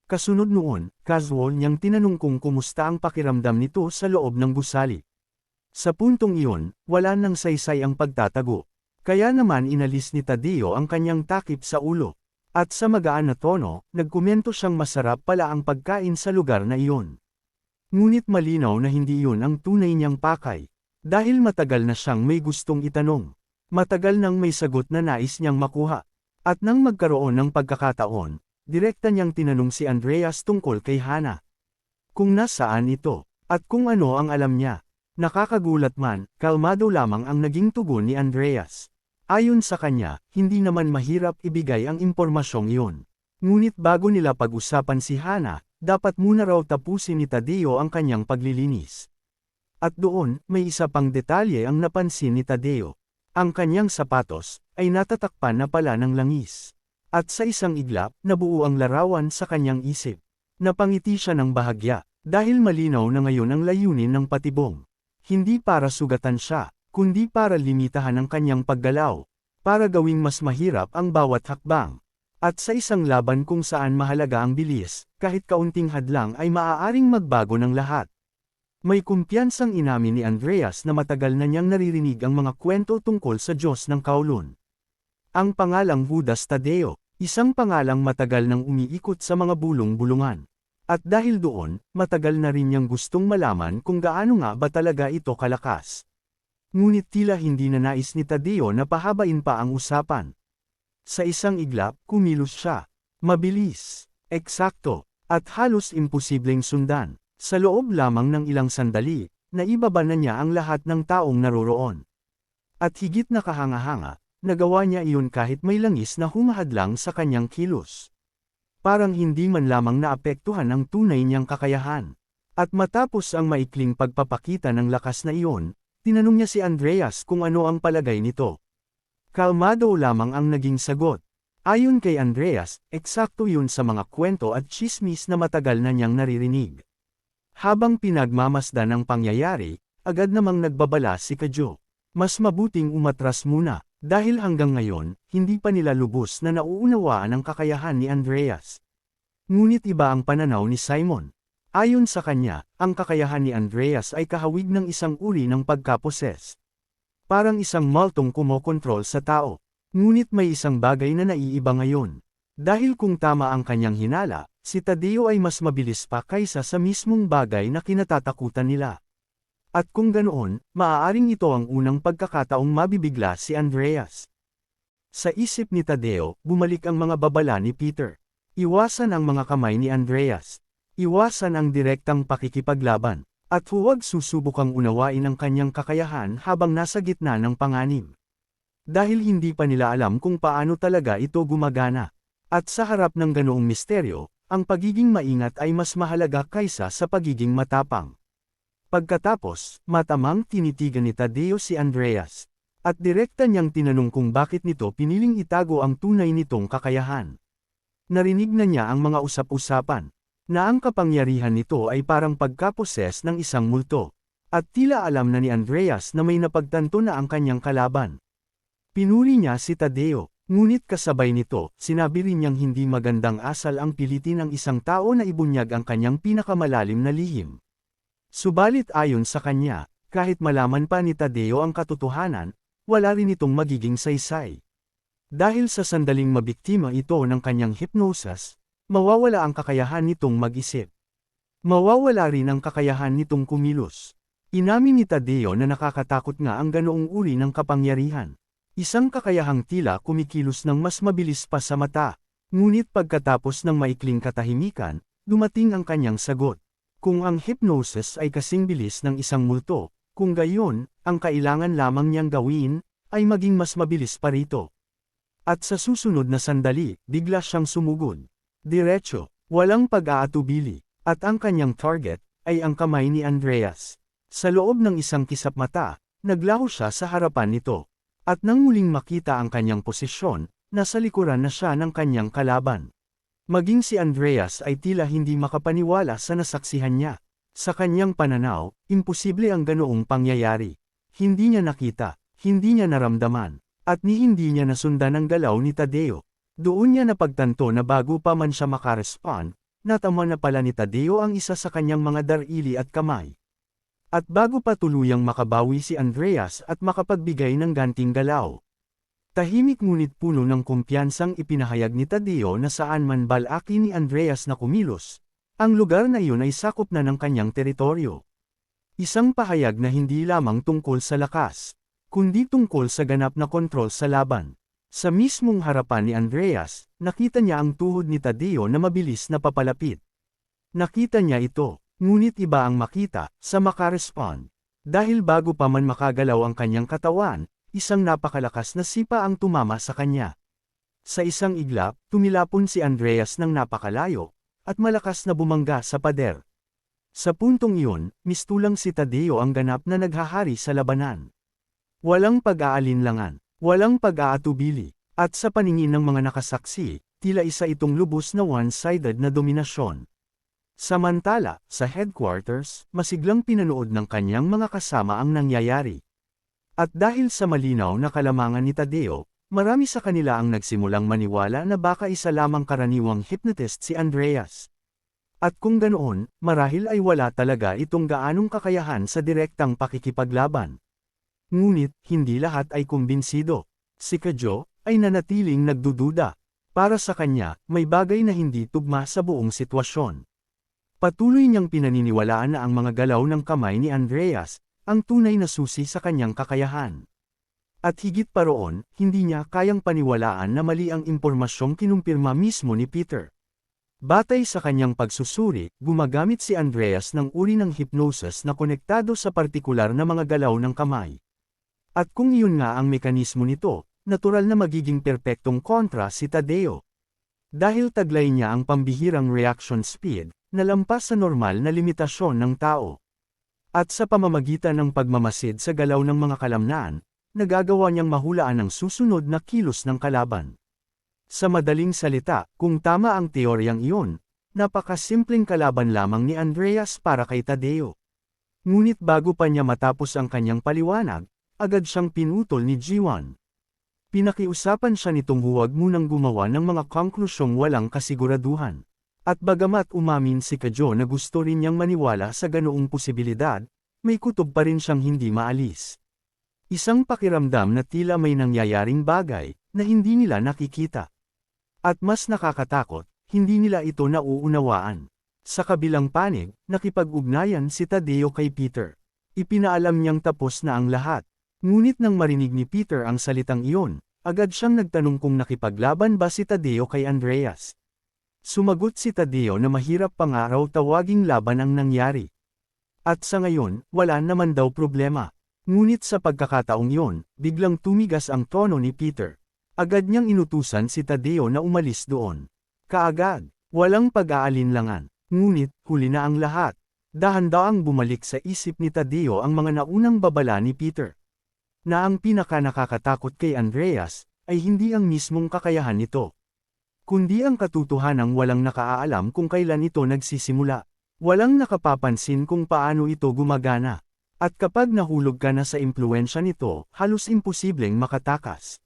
Kasunod noon, casual niyang tinanong kung kumusta ang pakiramdam nito sa loob ng gusali. Sa puntong iyon, wala nang saysay ang pagtatago. Kaya naman inalis ni Tadeo ang kanyang takip sa ulo. At sa magaan na tono, nagkomento siyang masarap pala ang pagkain sa lugar na iyon. Ngunit malinaw na hindi iyon ang tunay niyang pakay. Dahil matagal na siyang may gustong itanong. Matagal nang may sagot na nais niyang makuha. At nang magkaroon ng pagkakataon, direkta niyang tinanong si Andreas tungkol kay Hana. Kung nasaan ito, at kung ano ang alam niya. Nakakagulat man, kalmado lamang ang naging tugon ni Andreas. Ayon sa kanya, hindi naman mahirap ibigay ang impormasyong iyon. Ngunit bago nila pag-usapan si Hana, dapat muna raw tapusin ni Tadeo ang kanyang paglilinis. At doon, may isa pang detalye ang napansin ni Tadeo. Ang kanyang sapatos, ay natatakpan na pala ng langis. At sa isang iglap, nabuo ang larawan sa kanyang isip. Napangiti siya ng bahagya, dahil malinaw na ngayon ang layunin ng patibong. Hindi para sugatan siya, kundi para limitahan ang kanyang paggalaw, para gawing mas mahirap ang bawat hakbang. At sa isang laban kung saan mahalaga ang bilis, kahit kaunting hadlang ay maaaring magbago ng lahat. May kumpiyansang inamin ni Andreas na matagal na niyang naririnig ang mga kwento tungkol sa Diyos ng Kowloon. Ang pangalang Judas Tadeo, isang pangalang matagal nang umiikot sa mga bulong-bulungan. At dahil doon, matagal na rin niyang gustong malaman kung gaano nga ba talaga ito kalakas. Ngunit tila hindi na nais ni Tadeo na pahabain pa ang usapan. Sa isang iglap, kumilos siya. Mabilis, eksakto, at halos imposibleng sundan. Sa loob lamang ng ilang sandali, naibaba na niya ang lahat ng taong naroroon. At higit na kahanga-hanga, nagawa niya iyon kahit may langis na humahadlang sa kanyang kilos. Parang hindi man lamang naapektuhan ang tunay niyang kakayahan. At matapos ang maikling pagpapakita ng lakas na iyon, tinanong niya si Andreas kung ano ang palagay nito. Kalmado lamang ang naging sagot. Ayon kay Andreas, eksakto yun sa mga kwento at tsismis na matagal na niyang naririnig. Habang pinagmamasdan ang pangyayari, agad namang nagbabala si Kadyo. Mas mabuting umatras muna. Dahil hanggang ngayon, hindi pa nila lubos na nauunawaan ang kakayahan ni Andreas. Ngunit iba ang pananaw ni Simon. Ayon sa kanya, ang kakayahan ni Andreas ay kahawig ng isang uri ng pagkaposes. Parang isang multong kumokontrol sa tao. Ngunit may isang bagay na naiiba ngayon. Dahil kung tama ang kanyang hinala, si Tadeo ay mas mabilis pa kaysa sa mismong bagay na kinatatakutan nila. At kung ganoon, maaaring ito ang unang pagkakataong mabibigla si Andreas. Sa isip ni Tadeo, bumalik ang mga babala ni Peter. Iwasan ang mga kamay ni Andreas. Iwasan ang direktang pakikipaglaban. At huwag susubukang unawain ang kanyang kakayahan habang nasa gitna ng panganib. Dahil hindi pa nila alam kung paano talaga ito gumagana. At sa harap ng ganoong misteryo, ang pagiging maingat ay mas mahalaga kaysa sa pagiging matapang. Pagkatapos, matamang tinitigan ni Tadeo si Andreas. At direkta niyang tinanong kung bakit nito piniling itago ang tunay nitong kakayahan. Narinig na niya ang mga usap-usapan, na ang kapangyarihan nito ay parang pagkaposes ng isang multo. At tila alam na ni Andreas na may napagtanto na ang kanyang kalaban. Pinuri niya si Tadeo, ngunit kasabay nito, sinabi rin niyang hindi magandang asal ang pilitin ng isang tao na ibunyag ang kanyang pinakamalalim na lihim. Subalit ayon sa kanya, kahit malaman pa ni Tadeo ang katotohanan, wala rin itong magiging saysay. Dahil sa sandaling mabiktima ito ng kanyang hypnosis, mawawala ang kakayahan nitong mag-isip. Mawawala rin ang kakayahan nitong kumilos. Inamin ni Tadeo na nakakatakot nga ang ganoong uri ng kapangyarihan. Isang kakayahang tila kumikilos ng mas mabilis pa sa mata. Ngunit pagkatapos ng maikling katahimikan, dumating ang kanyang sagot. Kung ang hypnosis ay kasing bilis ng isang multo, kung gayon, ang kailangan lamang niyang gawin, ay maging mas mabilis pa rito. At sa susunod na sandali, bigla siyang sumugod. Diretso, walang pag-aatubili, at ang kanyang target, ay ang kamay ni Andreas. Sa loob ng isang kisap mata, naglaho siya sa harapan nito. At nang muling makita ang kanyang posisyon, nasa likuran na siya ng kanyang kalaban. Maging si Andreas ay tila hindi makapaniwala sa nasaksihan niya. Sa kanyang pananaw, imposible ang ganoong pangyayari. Hindi niya nakita, hindi niya naramdaman, at hindi niya nasundan ang galaw ni Tadeo. Doon niya napagtanto na bago pa man siya makarespond, natama na pala ni Tadeo ang isa sa kanyang mga darili at kamay. At bago pa tuluyang makabawi si Andreas at makapagbigay ng ganting galaw. Tahimik ngunit puno ng kumpiyansang ipinahayag ni Tadeo na saan man balaki ni Andreas na kumilos, ang lugar na iyon ay sakop na ng kanyang teritoryo. Isang pahayag na hindi lamang tungkol sa lakas, kundi tungkol sa ganap na kontrol sa laban. Sa mismong harapan ni Andreas, nakita niya ang tuhod ni Tadeo na mabilis na papalapit. Nakita niya ito, ngunit iba ang makita, sa makarespond. Dahil bago pa man makagalaw ang kanyang katawan, isang napakalakas na sipa ang tumama sa kanya. Sa isang iglap, tumilapon si Andreas ng napakalayo, at malakas na bumangga sa pader. Sa puntong iyon, mistulang si Tadeo ang ganap na naghahari sa labanan. Walang pag-aalinlangan, walang pag-aatubili, at sa paningin ng mga nakasaksi, tila isa itong lubos na one-sided na dominasyon. Samantala, sa headquarters, masiglang pinanood ng kanyang mga kasama ang nangyayari. At dahil sa malinaw na kalamangan ni Tadeo, marami sa kanila ang nagsimulang maniwala na baka isa lamang karaniwang hypnotist si Andreas. At kung ganoon, marahil ay wala talaga itong gaanong kakayahan sa direktang pakikipaglaban. Ngunit, hindi lahat ay kumbinsido. Si Kajo ay nanatiling nagdududa. Para sa kanya, may bagay na hindi tugma sa buong sitwasyon. Patuloy niyang pinaniniwalaan na ang mga galaw ng kamay ni Andreas, ang tunay na susi sa kanyang kakayahan. At higit pa roon, hindi niya kayang paniwalaan na mali ang impormasyong kinumpirma mismo ni Peter. Batay sa kanyang pagsusuri, gumagamit si Andreas ng uri ng hypnosis na konektado sa partikular na mga galaw ng kamay. At kung iyon nga ang mekanismo nito, natural na magiging perpektong kontra si Tadeo. Dahil taglay niya ang pambihirang reaction speed, na lampas sa normal na limitasyon ng tao. At sa pamamagitan ng pagmamasid sa galaw ng mga kalamnaan, nagagawa niyang mahulaan ang susunod na kilos ng kalaban. Sa madaling salita, kung tama ang teoryang iyon, napakasimpleng kalaban lamang ni Andreas para kay Tadeo. Ngunit bago pa niya matapos ang kanyang paliwanag, agad siyang pinutol ni G1. Pinakiusapan siya nitong huwag munang gumawa ng mga konklusyong walang kasiguraduhan. At bagamat umamin si Kajo na gusto rin niyang maniwala sa ganoong posibilidad, may kutob pa rin siyang hindi maalis. Isang pakiramdam na tila may nangyayaring bagay, na hindi nila nakikita. At mas nakakatakot, hindi nila ito nauunawaan. Sa kabilang panig, nakipag-ugnayan si Tadeo kay Peter. Ipinaalam niyang tapos na ang lahat. Ngunit nang marinig ni Peter ang salitang iyon, agad siyang nagtanong kung nakipaglaban ba si Tadeo kay Andreas. Sumagot si Tadeo na mahirap pa nga raw tawaging laban ang nangyari. At sa ngayon, wala naman daw problema. Ngunit sa pagkakataong iyon, biglang tumigas ang tono ni Peter. Agad niyang inutusan si Tadeo na umalis doon. Kaagad, walang pag-aalinlangan. Ngunit, huli na ang lahat. Dahan-daang bumalik sa isip ni Tadeo ang mga naunang babala ni Peter. Na ang pinaka-nakakatakot kay Andreas, ay hindi ang mismong kakayahan nito. Kundi ang katotohanang walang nakaalam kung kailan ito nagsisimula. Walang nakapapansin kung paano ito gumagana. At kapag nahulog ka na sa impluwensya nito, halos imposibleng makatakas.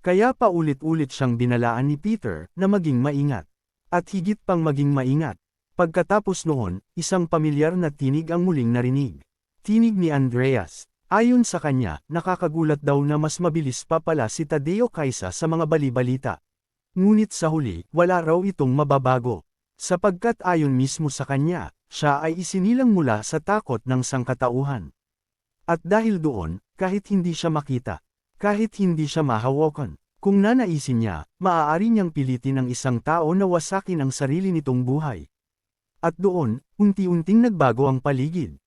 Kaya paulit-ulit siyang binalaan ni Peter na maging maingat. At higit pang maging maingat. Pagkatapos noon, isang pamilyar na tinig ang muling narinig. Tinig ni Andreas. Ayon sa kanya, nakakagulat daw na mas mabilis pa pala si Tadeo kaysa sa mga bali-balita. Ngunit sa huli, wala raw itong mababago. Sapagkat ayon mismo sa kanya, siya ay isinilang mula sa takot ng sangkatauhan. At dahil doon, kahit hindi siya makita, kahit hindi siya mahawakan, kung nanaisin niya, maaari niyang pilitin ang isang tao na wasakin ang sarili nitong buhay. At doon, unti-unting nagbago ang paligid.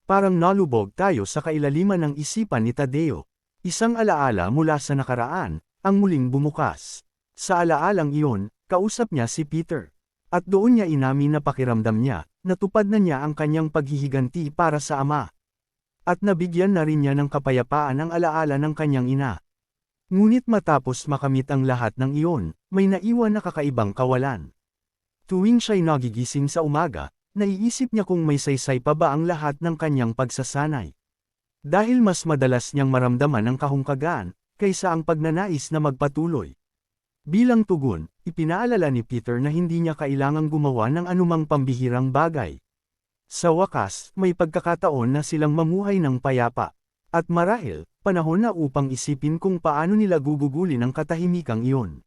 Parang nalubog tayo sa kailaliman ng isipan ni Tadeo. Isang alaala mula sa nakaraan, ang muling bumukas. Sa alaalang iyon, kausap niya si Peter. At doon niya inamin na pakiramdam niya, natupad na niya ang kanyang paghihiganti para sa ama. At nabigyan na rin niya ng kapayapaan ang alaala ng kanyang ina. Ngunit matapos makamit ang lahat ng iyon, may naiwan na kakaibang kawalan. Tuwing siya'y nagigising sa umaga, naiisip niya kung may saysay pa ba ang lahat ng kanyang pagsasanay. Dahil mas madalas niyang maramdaman ang kahungkagaan, kaysa ang pagnanais na magpatuloy. Bilang tugon, ipinaalala ni Peter na hindi niya kailangang gumawa ng anumang pambihirang bagay. Sa wakas, may pagkakataon na silang mamuhay ng payapa. At marahil, panahon na upang isipin kung paano nila gugugulin ang katahimikang iyon.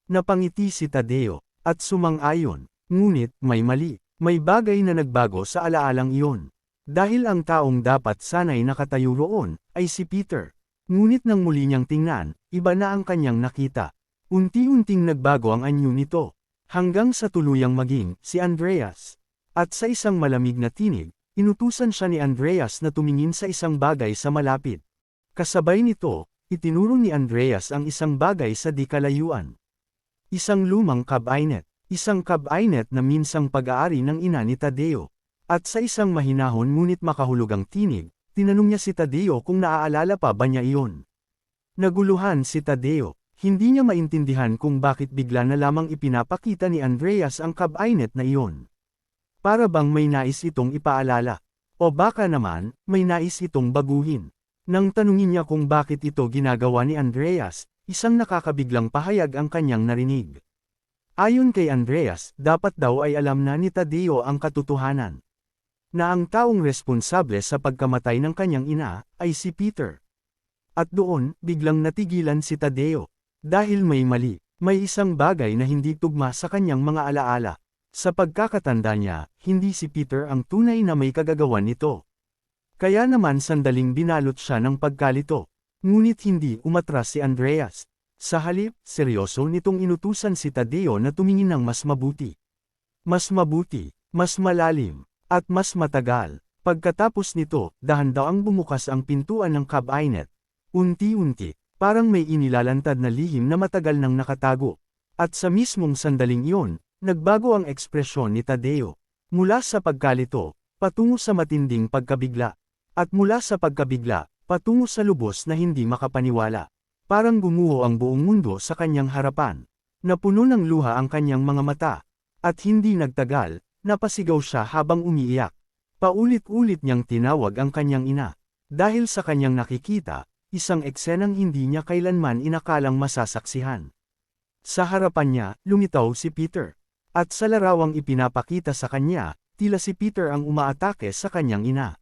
Napangiti si Tadeo, at sumang-ayon. Ngunit, may mali. May bagay na nagbago sa alaalang iyon. Dahil ang taong dapat sana'y nakatayo roon, ay si Peter. Ngunit nang muli niyang tingnan, iba na ang kanyang nakita. Unti-unting nagbago ang anyo nito, hanggang sa tuluyang maging si Andreas. At sa isang malamig na tinig, inutusan siya ni Andreas na tumingin sa isang bagay sa malapit. Kasabay nito, itinuro ni Andreas ang isang bagay sa di kalayuan. Isang lumang cabinet. Isang cabinet na minsang pag-aari ng ina ni Tadeo. At sa isang mahinahon ngunit makahulugang tinig, tinanong niya si Tadeo kung naaalala pa ba niya iyon. Naguluhan si Tadeo. Hindi niya maintindihan kung bakit bigla na lamang ipinapakita ni Andreas ang cabinet na iyon. Para bang may nais itong ipaalala. O baka naman, may nais itong baguhin. Nang tanungin niya kung bakit ito ginagawa ni Andreas, isang nakakabiglang pahayag ang kanyang narinig. Ayon kay Andreas, dapat daw ay alam na ni Tadeo ang katotohanan. Na ang taong responsable sa pagkamatay ng kanyang ina, ay si Peter. At doon, biglang natigilan si Tadeo. Dahil may mali, may isang bagay na hindi tugma sa kanyang mga alaala. Sa pagkakatanda niya, hindi si Peter ang tunay na may kagagawan nito. Kaya naman sandaling binalot siya ng pagkalito. Ngunit hindi umatras si Andreas. Sa halip, seryoso nitong inutusan si Tadeo na tumingin ng mas mabuti. Mas mabuti, mas malalim, at mas matagal. Pagkatapos nito, dahan-dahang bumukas ang pintuan ng cabinet. Unti-unti, parang may inilalantad na lihim na matagal nang nakatago. At sa mismong sandaling iyon, nagbago ang ekspresyon ni Tadeo. Mula sa pagkalito, patungo sa matinding pagkabigla. At mula sa pagkabigla, patungo sa lubos na hindi makapaniwala. Parang gumuho ang buong mundo sa kanyang harapan. Napuno ng luha ang kanyang mga mata. At hindi nagtagal, napasigaw siya habang umiiyak. Paulit-ulit niyang tinawag ang kanyang ina. Dahil sa kanyang nakikita, isang eksenang hindi niya kailanman inakalang masasaksihan. Sa harapan niya, lumitaw si Peter. At sa larawang ipinapakita sa kanya, tila si Peter ang umaatake sa kanyang ina.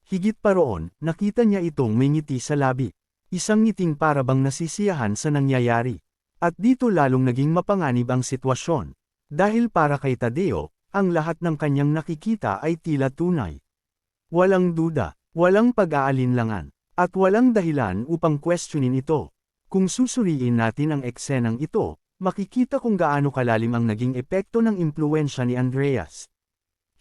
Higit pa roon, nakita niya itong may ngiti sa labi. Isang ngiting parabang nasisiyahan sa nangyayari. At dito lalong naging mapanganib ang sitwasyon. Dahil para kay Tadeo, ang lahat ng kanyang nakikita ay tila tunay. Walang duda, walang pag-aalinlangan, at walang dahilan upang questionin ito. Kung susuriin natin ang eksenang ito, makikita kung gaano kalalim ang naging epekto ng impluwensya ni Andreas.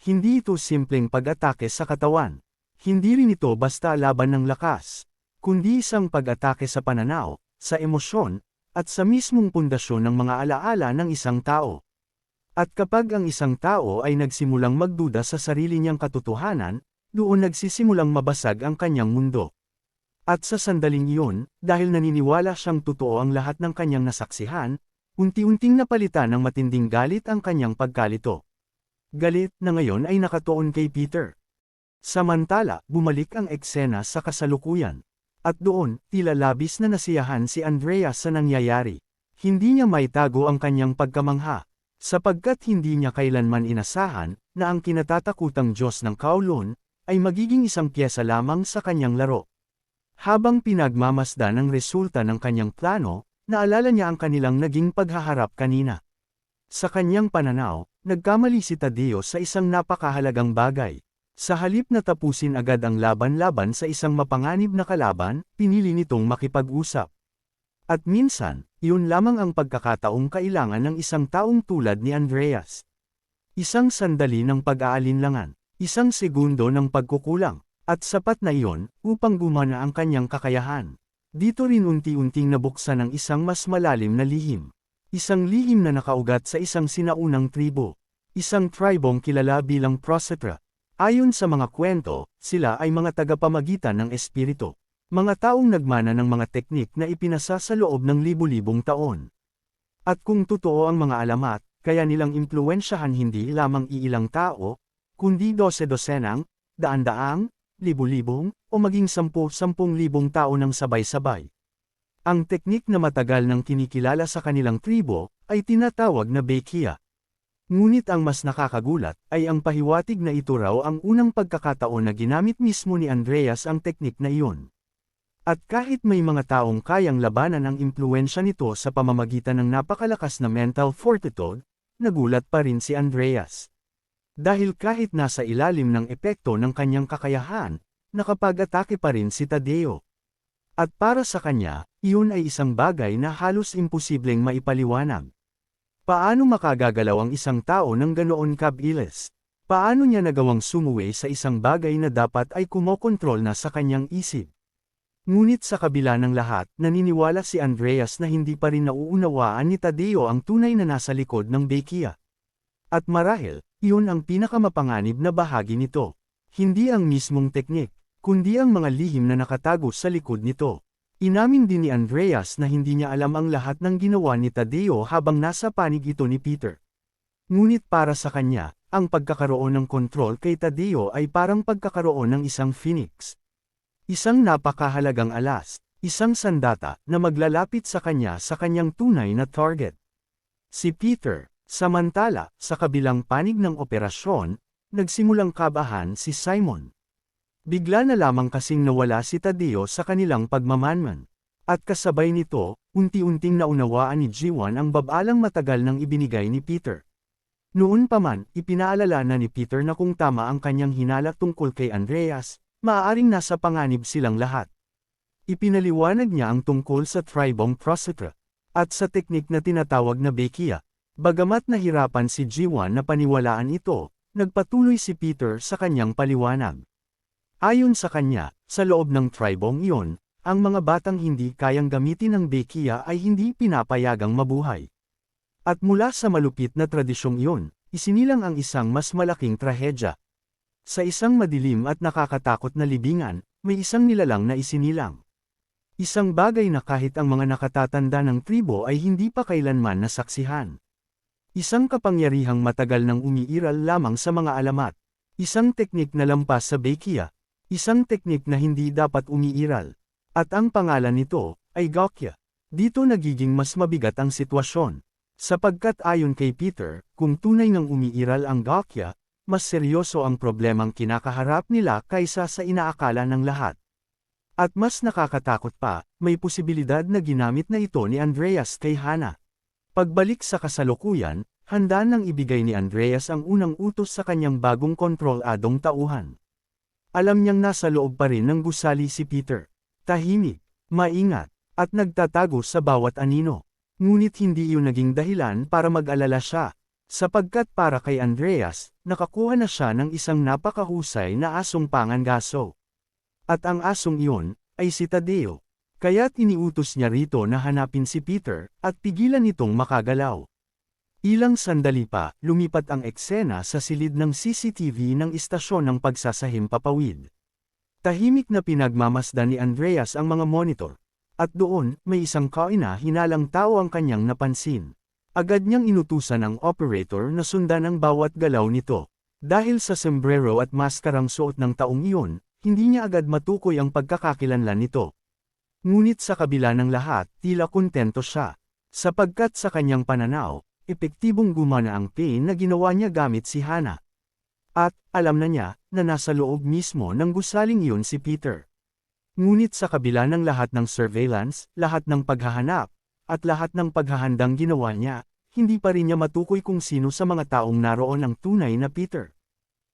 Hindi ito simpleng pag-atake sa katawan. Hindi rin ito basta laban ng lakas. Kundi isang pag-atake sa pananaw, sa emosyon, at sa mismong pundasyon ng mga alaala ng isang tao. At kapag ang isang tao ay nagsimulang magduda sa sarili niyang katotohanan, doon nagsisimulang mabasag ang kanyang mundo. At sa sandaling iyon, dahil naniniwala siyang totoo ang lahat ng kanyang nasaksihan, unti-unting napalitan ng matinding galit ang kanyang pagkalito. Galit na ngayon ay nakatuon kay Peter. Samantala, bumalik ang eksena sa kasalukuyan. At doon, tila labis na nasiyahan si Andreas sa nangyayari. Hindi niya maitago ang kanyang pagkamangha, sapagkat hindi niya kailanman inasahan na ang kinatatakutang Diyos ng Kowloon ay magiging isang piyesa lamang sa kanyang laro. Habang pinagmamasdan ang resulta ng kanyang plano, naalala niya ang kanilang naging paghaharap kanina. Sa kanyang pananaw, nagkamali si Tadeo sa isang napakahalagang bagay. Sa halip na tapusin agad ang laban-laban sa isang mapanganib na kalaban, pinili nitong makipag-usap. At minsan, iyon lamang ang pagkakataong kailangan ng isang taong tulad ni Andreas. Isang sandali ng pag-aalinlangan, isang segundo ng pagkukulang, at sapat na iyon upang gumana ang kanyang kakayahan. Dito rin unti-unting nabuksan ang isang mas malalim na lihim. Isang lihim na nakaugat sa isang sinaunang tribo. Isang tribong kilala bilang Prosetra. Ayon sa mga kwento, sila ay mga tagapamagitan ng espiritu. Mga taong nagmana ng mga teknik na ipinasa sa loob ng libu-libong taon. At kung totoo ang mga alamat, kaya nilang impluwensyahan hindi lamang iilang tao, kundi dose-dosenang, daan-daang, libu-libong, o maging 10,000 tao ng sabay-sabay. Ang teknik na matagal nang kinikilala sa kanilang tribo, ay tinatawag na Baekhyia. Ngunit ang mas nakakagulat, ay ang pahiwatig na ito raw ang unang pagkakataon na ginamit mismo ni Andreas ang teknik na iyon. At kahit may mga taong kayang labanan ang impluwensya nito sa pamamagitan ng napakalakas na mental fortitude, nagulat pa rin si Andreas. Dahil kahit nasa ilalim ng epekto ng kanyang kakayahan, nakapag-atake pa rin si Tadeo. At para sa kanya, iyon ay isang bagay na halos imposibleng maipaliwanag. Paano makagagalaw ang isang tao ng ganoon kabilis? Paano niya nagawang sumuway sa isang bagay na dapat ay kumokontrol na sa kanyang isip? Ngunit sa kabila ng lahat, naniniwala si Andreas na hindi pa rin nauunawaan ni Tadeo ang tunay na nasa likod ng Bekia. At marahil, iyon ang pinakamapanganib na bahagi nito. Hindi ang mismong teknik, kundi ang mga lihim na nakatago sa likod nito. Inamin din ni Andreas na hindi niya alam ang lahat ng ginawa ni Tadeo habang nasa panig ito ni Peter. Ngunit para sa kanya, ang pagkakaroon ng kontrol kay Tadeo ay parang pagkakaroon ng isang phoenix. Isang napakahalagang alas, isang sandata na maglalapit sa kanyang tunay na target. Si Peter, samantala, sa kabilang panig ng operasyon, nagsimulang kabahan si Simon. Bigla na lamang kasing nawala si Tadeo sa kanilang pagmamanman. At kasabay nito, unti-unting naunawaan ni Jiwon ang babalang matagal nang ibinigay ni Peter. Noon pa man, ipinaalala na ni Peter na kung tama ang kanyang hinala tungkol kay Andreas, maaaring nasa panganib silang lahat. Ipinaliwanag niya ang tungkol sa tribong prosetra, at sa teknik na tinatawag na Bekia. Bagamat nahirapan si Jiwon na paniwalaan ito, nagpatuloy si Peter sa kanyang paliwanag. Ayon sa kanya, sa loob ng tribong iyon, ang mga batang hindi kayang gamitin ng Bekia ay hindi pinapayagang mabuhay. At mula sa malupit na tradisyong iyon, isinilang ang isang mas malaking trahedya. Sa isang madilim at nakakatakot na libingan, may isang nilalang na isinilang. Isang bagay na kahit ang mga nakatatanda ng tribo ay hindi pa kailanman nasaksihan. Isang kapangyarihang matagal nang umiiral lamang sa mga alamat. Isang teknik na lampas sa Bekia. Isang teknik na hindi dapat umiiral. At ang pangalan nito ay Gokya. Dito nagiging mas mabigat ang sitwasyon. Sapagkat ayon kay Peter, kung tunay ngang umiiral ang Gokya, mas seryoso ang problemang kinakaharap nila kaysa sa inaakala ng lahat. At mas nakakatakot pa, may posibilidad na ginamit na ito ni Andreas kay Hana. Pagbalik sa kasalukuyan, handa nang ibigay ni Andreas ang unang utos sa kanyang bagong kontroladong tauhan. Alam niyang nasa loob pa rin ng gusali si Peter. Tahimik, maingat, at nagtatago sa bawat anino. Ngunit hindi iyon naging dahilan para mag-alala siya. Sapagkat para kay Andreas, nakakuha na siya ng isang napakahusay na asong pangangaso. At ang asong iyon, ay si Tadeo. Kaya't iniutos niya rito na hanapin si Peter, at pigilan itong makagalaw. Ilang sandali pa, lumipat ang eksena sa silid ng CCTV ng istasyon ng pagsasahimpapawid. Tahimik na pinagmamasdan ni Andreas ang mga monitor. At doon, may isang kaina-hinalang tao ang kanyang napansin. Agad niyang inutusan ang operator na sundan ang bawat galaw nito. Dahil sa sombrero at maskarang suot ng taong iyon, hindi niya agad matukoy ang pagkakakilanlan nito. Ngunit sa kabila ng lahat, tila kontento siya. Sapagkat sa kanyang pananaw, epektibong gumana ang pin na ginawa niya gamit si Hana. At, alam na niya, na nasa loob mismo ng gusaling iyon si Peter. Ngunit sa kabila ng lahat ng surveillance, lahat ng paghahanap, at lahat ng paghahandang ginawa niya, hindi pa rin niya matukoy kung sino sa mga taong naroon ang tunay na Peter.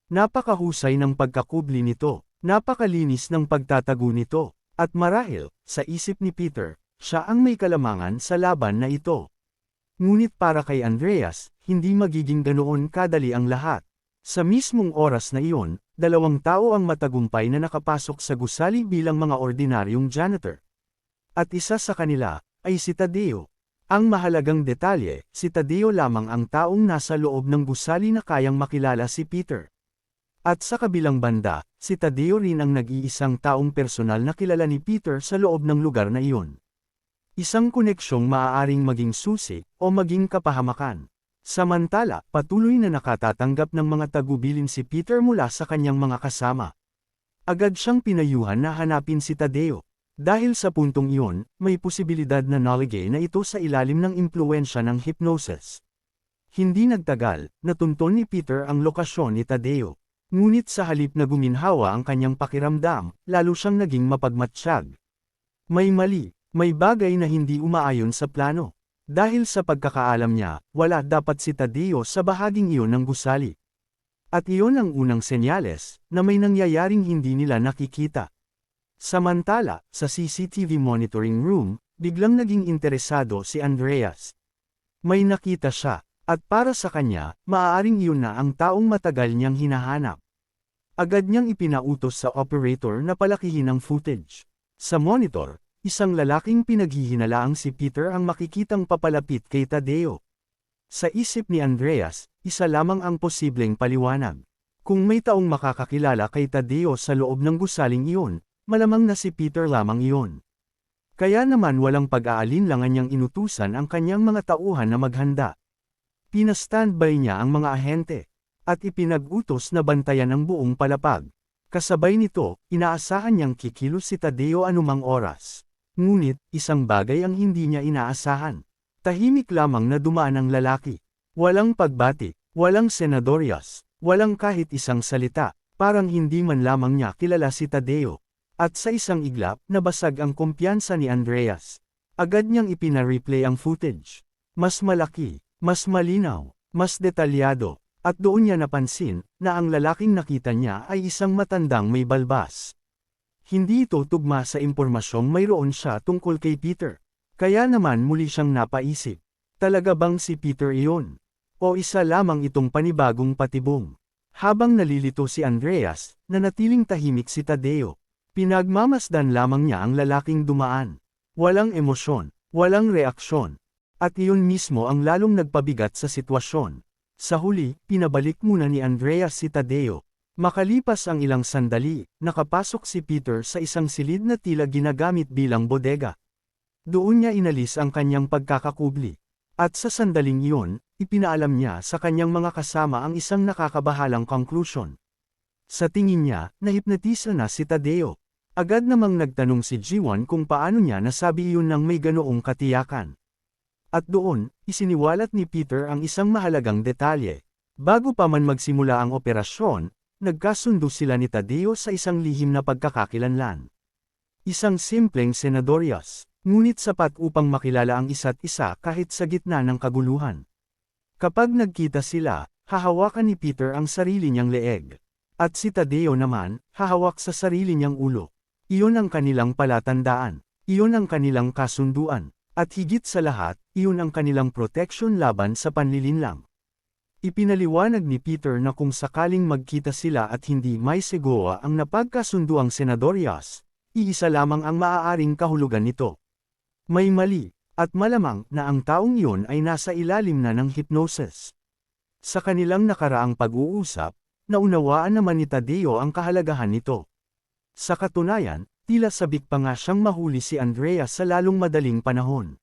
Napakahusay ng pagkakubli nito, napakalinis ng pagtatago nito, at marahil, sa isip ni Peter, siya ang may kalamangan sa laban na ito. Ngunit para kay Andreas, hindi magiging ganoon kadali ang lahat. Sa mismong oras na iyon, dalawang tao ang matagumpay na nakapasok sa gusali bilang mga ordinaryong janitor. At isa sa kanila, ay si Tadeo. Ang mahalagang detalye, si Tadeo lamang ang taong nasa loob ng gusali na kayang makilala si Peter. At sa kabilang banda, si Tadeo rin ang nag-iisang taong personal na kilala ni Peter sa loob ng lugar na iyon. Isang koneksyong maaaring maging susi, o maging kapahamakan. Samantala, patuloy na nakatatanggap ng mga tagubilin si Peter mula sa kanyang mga kasama. Agad siyang pinayuhan na hanapin si Tadeo. Dahil sa puntong iyon, may posibilidad na naligay na ito sa ilalim ng impluensya ng hypnosis. Hindi nagtagal, natunton ni Peter ang lokasyon ni Tadeo. Ngunit sa halip na guminhawa ang kanyang pakiramdam, lalo siyang naging mapagmatsyag. May mali. May bagay na hindi umaayon sa plano. Dahil sa pagkakaalam niya, wala dapat si Tadeo sa bahaging iyon ng gusali. At iyon ang unang senyales, na may nangyayaring hindi nila nakikita. Samantala, sa CCTV monitoring room, biglang naging interesado si Andreas. May nakita siya, at para sa kanya, maaaring iyon na ang taong matagal niyang hinahanap. Agad niyang ipinautos sa operator na palakihin ang footage. Sa monitor, isang lalaking pinaghihinalaang si Peter ang makikitang papalapit kay Tadeo. Sa isip ni Andreas, isa lamang ang posibleng paliwanag. Kung may taong makakakilala kay Tadeo sa loob ng gusaling iyon, malamang na si Peter lamang iyon. Kaya naman walang pag-aalinlangan niyang inutusan ang kanyang mga tauhan na maghanda. Pinastandby niya ang mga ahente, at ipinag-utos na bantayan ang buong palapag. Kasabay nito, inaasahan niyang kikilos si Tadeo anumang oras. Ngunit, isang bagay ang hindi niya inaasahan. Tahimik lamang na dumaan ang lalaki. Walang pagbati, walang senadoryas, walang kahit isang salita, parang hindi man lamang niya kilala si Tadeo. At sa isang iglap, nabasag ang kumpiyansa ni Andreas. Agad niyang ipina-replay ang footage. Mas malaki, mas malinaw, mas detalyado, at doon niya napansin na ang lalaking nakita niya ay isang matandang may balbas. Hindi ito tugma sa impormasyong mayroon siya tungkol kay Peter. Kaya naman muli siyang napaisip. Talaga bang si Peter iyon? O isa lamang itong panibagong patibong? Habang nalilito si Andreas, nanatiling tahimik si Tadeo. Pinagmamasdan lamang niya ang lalaking dumaan. Walang emosyon, walang reaksyon. At iyon mismo ang lalong nagpabigat sa sitwasyon. Sa huli, pinabalik muna ni Andreas si Tadeo. Makalipas ang ilang sandali, nakapasok si Peter sa isang silid na tila ginagamit bilang bodega. Doon niya inalis ang kanyang pagkakakubli. At sa sandaling iyon, ipinaalam niya sa kanyang mga kasama ang isang nakakabahalang conclusion. Sa tingin niya, nahipnotisa na si Tadeo. Agad namang nagtanong si Jiwon kung paano niya nasabi iyon nang may ganoong katiyakan. At doon, isiniwalat ni Peter ang isang mahalagang detalye. Bago pa man magsimula ang operasyon, nagkasundo sila ni Tadeo sa isang lihim na pagkakakilanlan. Isang simpleng senadoryas, ngunit sapat upang makilala ang isa't isa kahit sa gitna ng kaguluhan. Kapag nagkita sila, hahawakan ni Peter ang sarili niyang leeg. At si Tadeo naman, hahawak sa sarili niyang ulo. Iyon ang kanilang palatandaan. Iyon ang kanilang kasunduan. At higit sa lahat, iyon ang kanilang proteksyon laban sa panlilinlang. Ipinaliwanag ni Peter na kung sakaling magkita sila at hindi may segoa ang napagkasunduang senadoryas, iisa lamang ang maaaring kahulugan nito. May mali, at malamang na ang taong iyon ay nasa ilalim na ng hypnosis. Sa kanilang nakaraang pag-uusap, naunawaan naman ni Tadeo ang kahalagahan nito. Sa katunayan, tila sabik pa nga siyang mahuli si Andreas sa lalong madaling panahon.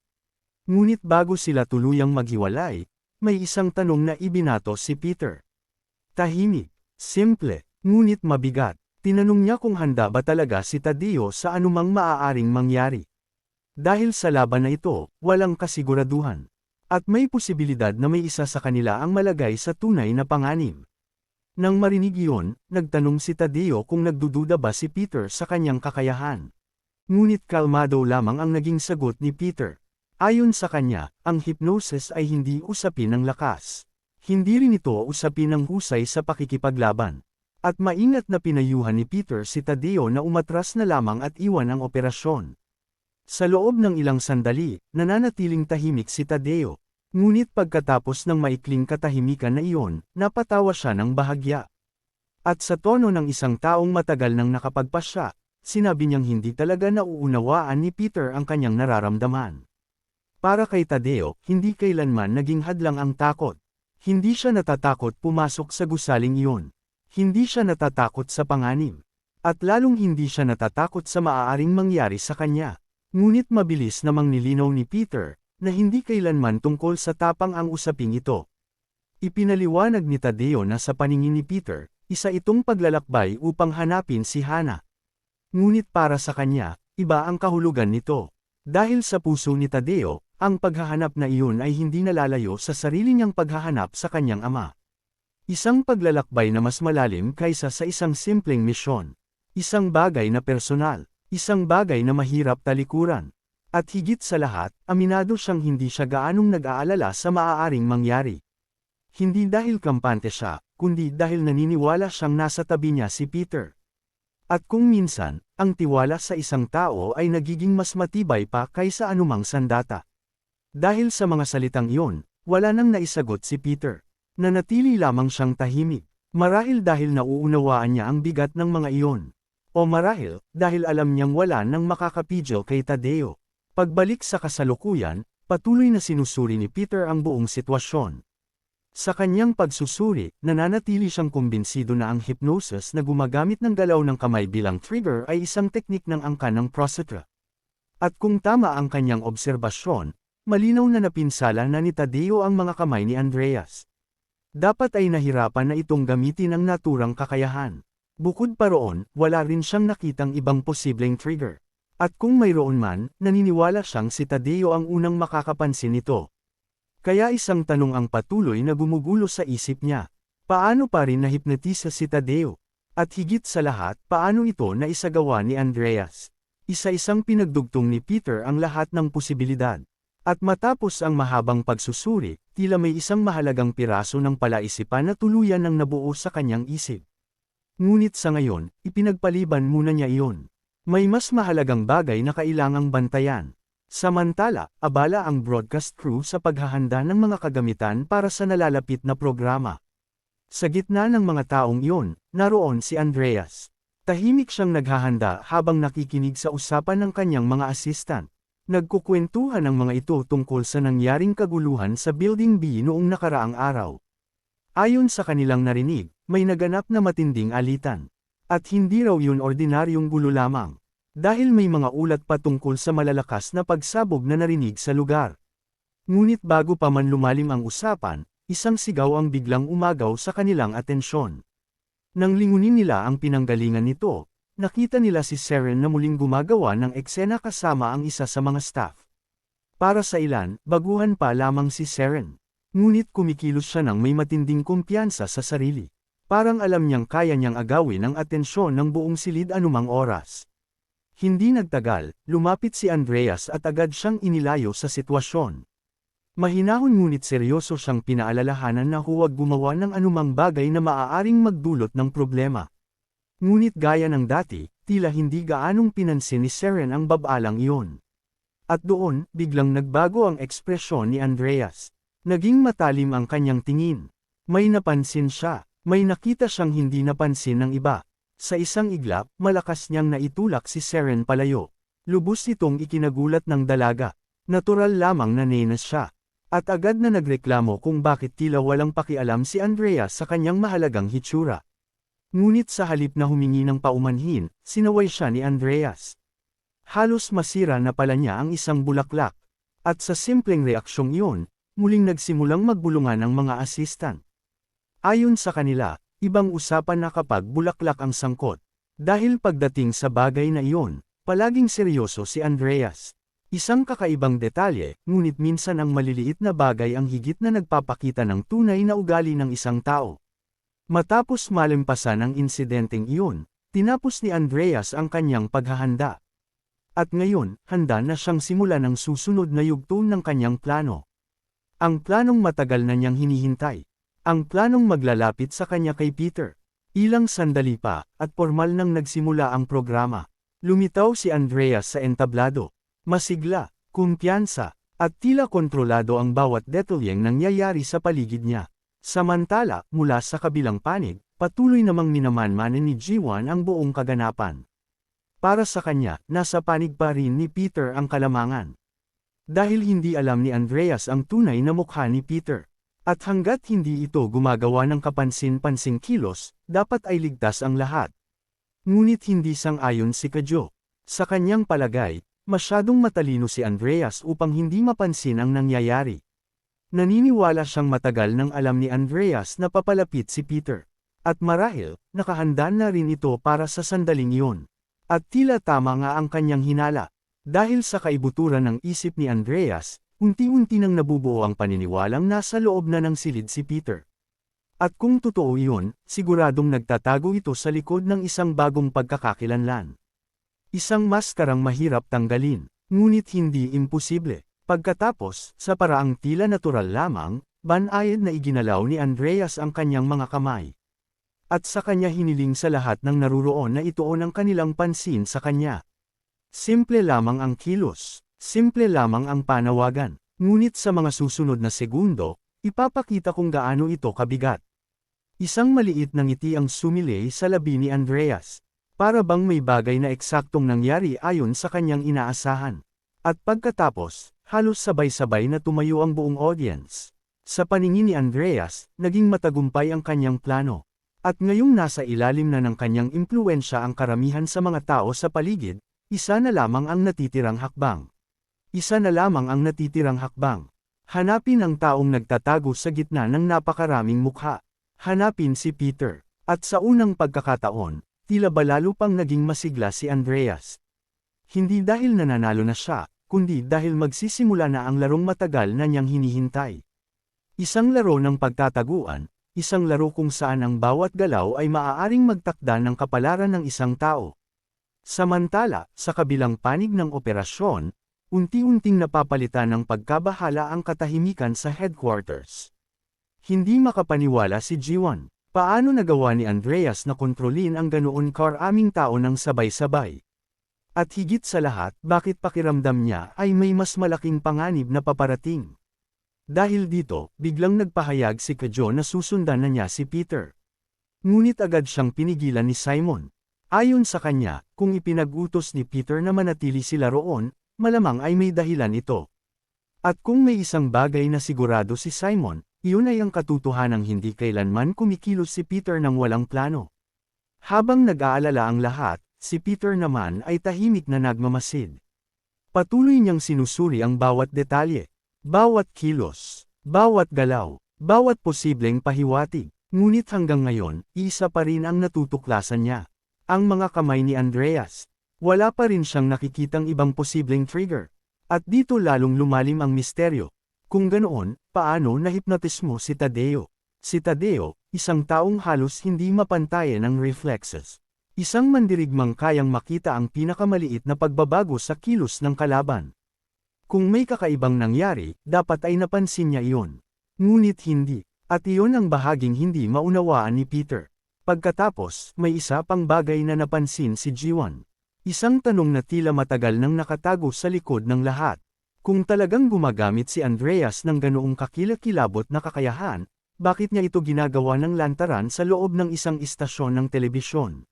Ngunit bago sila tuluyang maghiwalay, may isang tanong na ibinato si Peter. Tahimik, simple, ngunit mabigat. Tinanong niya kung handa ba talaga si Tadeo sa anumang maaaring mangyari. Dahil sa laban na ito, walang kasiguraduhan. At may posibilidad na may isa sa kanila ang malagay sa tunay na panganib. Nang marinig iyon, nagtanong si Tadeo kung nagdududa ba si Peter sa kanyang kakayahan. Ngunit kalmado lamang ang naging sagot ni Peter. Ayon sa kanya, ang hypnosis ay hindi usapin ng lakas. Hindi rin ito usapin ng husay sa pakikipaglaban. At maingat na pinayuhan ni Peter si Tadeo na umatras na lamang at iwan ang operasyon. Sa loob ng ilang sandali, nananatiling tahimik si Tadeo. Ngunit pagkatapos ng maikling katahimikan na iyon, napatawa siya ng bahagya. At sa tono ng isang taong matagal nang nakapagpasya, sinabi niyang hindi talaga nauunawaan ni Peter ang kanyang nararamdaman. Para kay Tadeo, hindi kailanman naging hadlang ang takot. Hindi siya natatakot pumasok sa gusaling iyon. Hindi siya natatakot sa panganib. At lalong hindi siya natatakot sa maaaring mangyari sa kanya. Ngunit mabilis namang nilinaw ni Peter, na hindi kailanman tungkol sa tapang ang usaping ito. Ipinaliwanag ni Tadeo na sa paningin ni Peter, isa itong paglalakbay upang hanapin si Hana. Ngunit para sa kanya, iba ang kahulugan nito. Dahil sa puso ni Tadeo, ang paghahanap na iyon ay hindi nalalayo sa sarili niyang paghahanap sa kanyang ama. Isang paglalakbay na mas malalim kaysa sa isang simpleng misyon. Isang bagay na personal. Isang bagay na mahirap talikuran. At higit sa lahat, aminado siyang hindi siya gaanong nag-aalala sa maaaring mangyari. Hindi dahil kampante siya, kundi dahil naniniwala siyang nasa tabi niya si Peter. At kung minsan, ang tiwala sa isang tao ay nagiging mas matibay pa kaysa anumang sandata. Dahil sa mga salitang iyon, wala nang naisagot si Peter. Nanatili lamang siyang tahimik, marahil dahil nauunawaan niya ang bigat ng mga iyon. O marahil, dahil alam niyang wala nang makakapigil kay Tadeo. Pagbalik sa kasalukuyan, patuloy na sinusuri ni Peter ang buong sitwasyon. Sa kanyang pagsusuri, nananatili siyang kumbinsido na ang hypnosis na gumagamit ng galaw ng kamay bilang trigger ay isang teknik ng angkan ng prosthetra. At kung tama ang kanyang obserbasyon, malinaw na napinsala na ni Tadeo ang mga kamay ni Andreas. Dapat ay nahirapan na itong gamitin ang naturang kakayahan. Bukod pa roon, wala rin siyang nakitang ibang posibleng trigger. At kung mayroon man, naniniwala siyang si Tadeo ang unang makakapansin nito. Kaya isang tanong ang patuloy na gumugulo sa isip niya. Paano pa rin nahipnotisa si Tadeo? At higit sa lahat, paano ito naisagawa ni Andreas? Isa-isang pinagdugtong ni Peter ang lahat ng posibilidad. At matapos ang mahabang pagsusuri, tila may isang mahalagang piraso ng palaisipan na tuluyan ang nabuo sa kanyang isip. Ngunit sa ngayon, ipinagpaliban muna niya iyon. May mas mahalagang bagay na kailangang bantayan. Samantala, abala ang broadcast crew sa paghahanda ng mga kagamitan para sa nalalapit na programa. Sa gitna ng mga taong iyon, naroon si Andreas. Tahimik siyang naghahanda habang nakikinig sa usapan ng kanyang mga assistant. Nagkukwentuhan ang mga ito tungkol sa nangyaring kaguluhan sa Building B noong nakaraang araw. Ayon sa kanilang narinig, may naganap na matinding alitan. At hindi raw yun ordinaryong gulo lamang. Dahil may mga ulat patungkol sa malalakas na pagsabog na narinig sa lugar. Ngunit bago pa man lumalim ang usapan, isang sigaw ang biglang umagaw sa kanilang atensyon. Nang lingunin nila ang pinanggalingan nito, nakita nila si Seren na muling gumagawa ng eksena kasama ang isa sa mga staff. Para sa ilan, baguhan pa lamang si Seren. Ngunit kumikilos siya ng may matinding kumpiyansa sa sarili. Parang alam niyang kaya niyang agawin ang atensyon ng buong silid anumang oras. Hindi nagtagal, lumapit si Andreas at agad siyang inilayo sa sitwasyon. Mahinahon ngunit seryoso siyang pinaalalahanan na huwag gumawa ng anumang bagay na maaaring magdulot ng problema. Ngunit gaya ng dati, tila hindi gaanong pinansin ni Seren ang babalang iyon. At doon, biglang nagbago ang ekspresyon ni Andreas. Naging matalim ang kanyang tingin. May napansin siya, may nakita siyang hindi napansin ng iba. Sa isang iglap, malakas niyang naitulak si Seren palayo. Lubos itong ikinagulat ng dalaga. Natural lamang na nenas siya. At agad na nagreklamo kung bakit tila walang pakialam si Andreas sa kanyang mahalagang hitsura. Ngunit sa halip na humingi ng paumanhin, sinaway siya ni Andreas. Halos masira na pala niya ang isang bulaklak. At sa simpleng reaksyong iyon, muling nagsimulang magbulungan ang mga assistant. Ayon sa kanila, ibang usapan na kapag bulaklak ang sangkot. Dahil pagdating sa bagay na iyon, palaging seryoso si Andreas. Isang kakaibang detalye, ngunit minsan ang maliliit na bagay ang higit na nagpapakita ng tunay na ugali ng isang tao. Matapos malimpasan ang insidenteng iyon, tinapos ni Andreas ang kanyang paghahanda. At ngayon, handa na siyang simulan ang susunod na yugto ng kanyang plano. Ang planong matagal na niyang hinihintay. Ang planong maglalapit sa kanya kay Peter. Ilang sandali pa, at formal nang nagsimula ang programa. Lumitaw si Andreas sa entablado. Masigla, kumpiyansa, at tila kontrolado ang bawat detalyeng nangyayari sa paligid niya. Samantala, mula sa kabilang panig, patuloy namang minamanmanan ni G1 ang buong kaganapan. Para sa kanya, nasa panig pa rin ni Peter ang kalamangan. Dahil hindi alam ni Andreas ang tunay na mukha ni Peter. At hanggat hindi ito gumagawa ng kapansin-pansing kilos, dapat ay ligtas ang lahat. Ngunit hindi sang-ayon si Kadyo. Sa kanyang palagay, masyadong matalino si Andreas upang hindi mapansin ang nangyayari. Naniniwala siyang matagal nang alam ni Andreas na papalapit si Peter. At marahil, nakahanda na rin ito para sa sandaling iyon. At tila tama nga ang kanyang hinala. Dahil sa kaibuturan ng isip ni Andreas, unti-unti nang nabubuo ang paniniwalang nasa loob na ng silid si Peter. At kung totoo iyon, siguradong nagtatago ito sa likod ng isang bagong pagkakakilanlan. Isang maskarang mahirap tanggalin, ngunit hindi imposible. Pagkatapos, sa paraang tila natural lamang, banayad na iginalaw ni Andreas ang kanyang mga kamay. At sa kanya hiniling sa lahat ng naruroon na ituon ang kanilang pansin sa kanya. Simple lamang ang kilos. Simple lamang ang panawagan, ngunit sa mga susunod na segundo, ipapakita kung gaano ito kabigat. Isang maliit na ngiti ang sumilay sa labi ni Andreas. Para bang may bagay na eksaktong nangyari ayon sa kanyang inaasahan. At pagkatapos, halos sabay-sabay na tumayo ang buong audience. Sa paningin ni Andreas, naging matagumpay ang kanyang plano. At ngayong nasa ilalim na ng kanyang impluwensya ang karamihan sa mga tao sa paligid, isa na lamang ang natitirang hakbang. Isa na lamang ang natitirang hakbang. Hanapin ang taong nagtatago sa gitna ng napakaraming mukha. Hanapin si Peter. At sa unang pagkakataon, tila ba lalo pang naging masigla si Andreas. Hindi dahil nananalo na siya, kundi dahil magsisimula na ang larong matagal na niyang hinihintay. Isang laro ng pagtataguan, isang laro kung saan ang bawat galaw ay maaaring magtakda ng kapalaran ng isang tao. Samantala, sa kabilang panig ng operasyon, unti-unting napapalitan ng pagkabahala ang katahimikan sa headquarters. Hindi makapaniwala si Jiwon. Paano nagawa ni Andreas na kontrolin ang ganoon karaming tao ng sabay-sabay? At higit sa lahat, bakit pakiramdam niya ay may mas malaking panganib na paparating? Dahil dito, biglang nagpahayag si Kyo na susundan na niya si Peter. Ngunit agad siyang pinigilan ni Simon. Ayon sa kanya, kung ipinag-utos ni Peter na manatili sila roon, malamang ay may dahilan ito. At kung may isang bagay na sigurado si Simon, iyon ay ang katotohanang hindi kailanman kumikilos si Peter ng walang plano. Habang nag-aalala ang lahat, si Peter naman ay tahimik na nagmamasid. Patuloy niyang sinusuri ang bawat detalye, bawat kilos, bawat galaw, bawat posibleng pahiwatig. Ngunit hanggang ngayon, isa pa rin ang natutuklasan niya. Ang mga kamay ni Andreas. Wala pa rin siyang nakikitang ibang posibleng trigger. At dito lalong lumalim ang misteryo. Kung ganoon, paano nahipnotismo si Tadeo? Si Tadeo, isang taong halos hindi mapantayan ng reflexes. Isang mandirigmang kayang makita ang pinakamaliit na pagbabago sa kilos ng kalaban. Kung may kakaibang nangyari, dapat ay napansin niya iyon. Ngunit hindi, at iyon ang bahaging hindi maunawaan ni Peter. Pagkatapos, may isa pang bagay na napansin si Jiwon. Isang tanong na tila matagal nang nakatago sa likod ng lahat. Kung talagang gumagamit si Andreas ng ganoong kakilakilabot na kakayahan, bakit niya ito ginagawa ng lantaran sa loob ng isang istasyon ng telebisyon?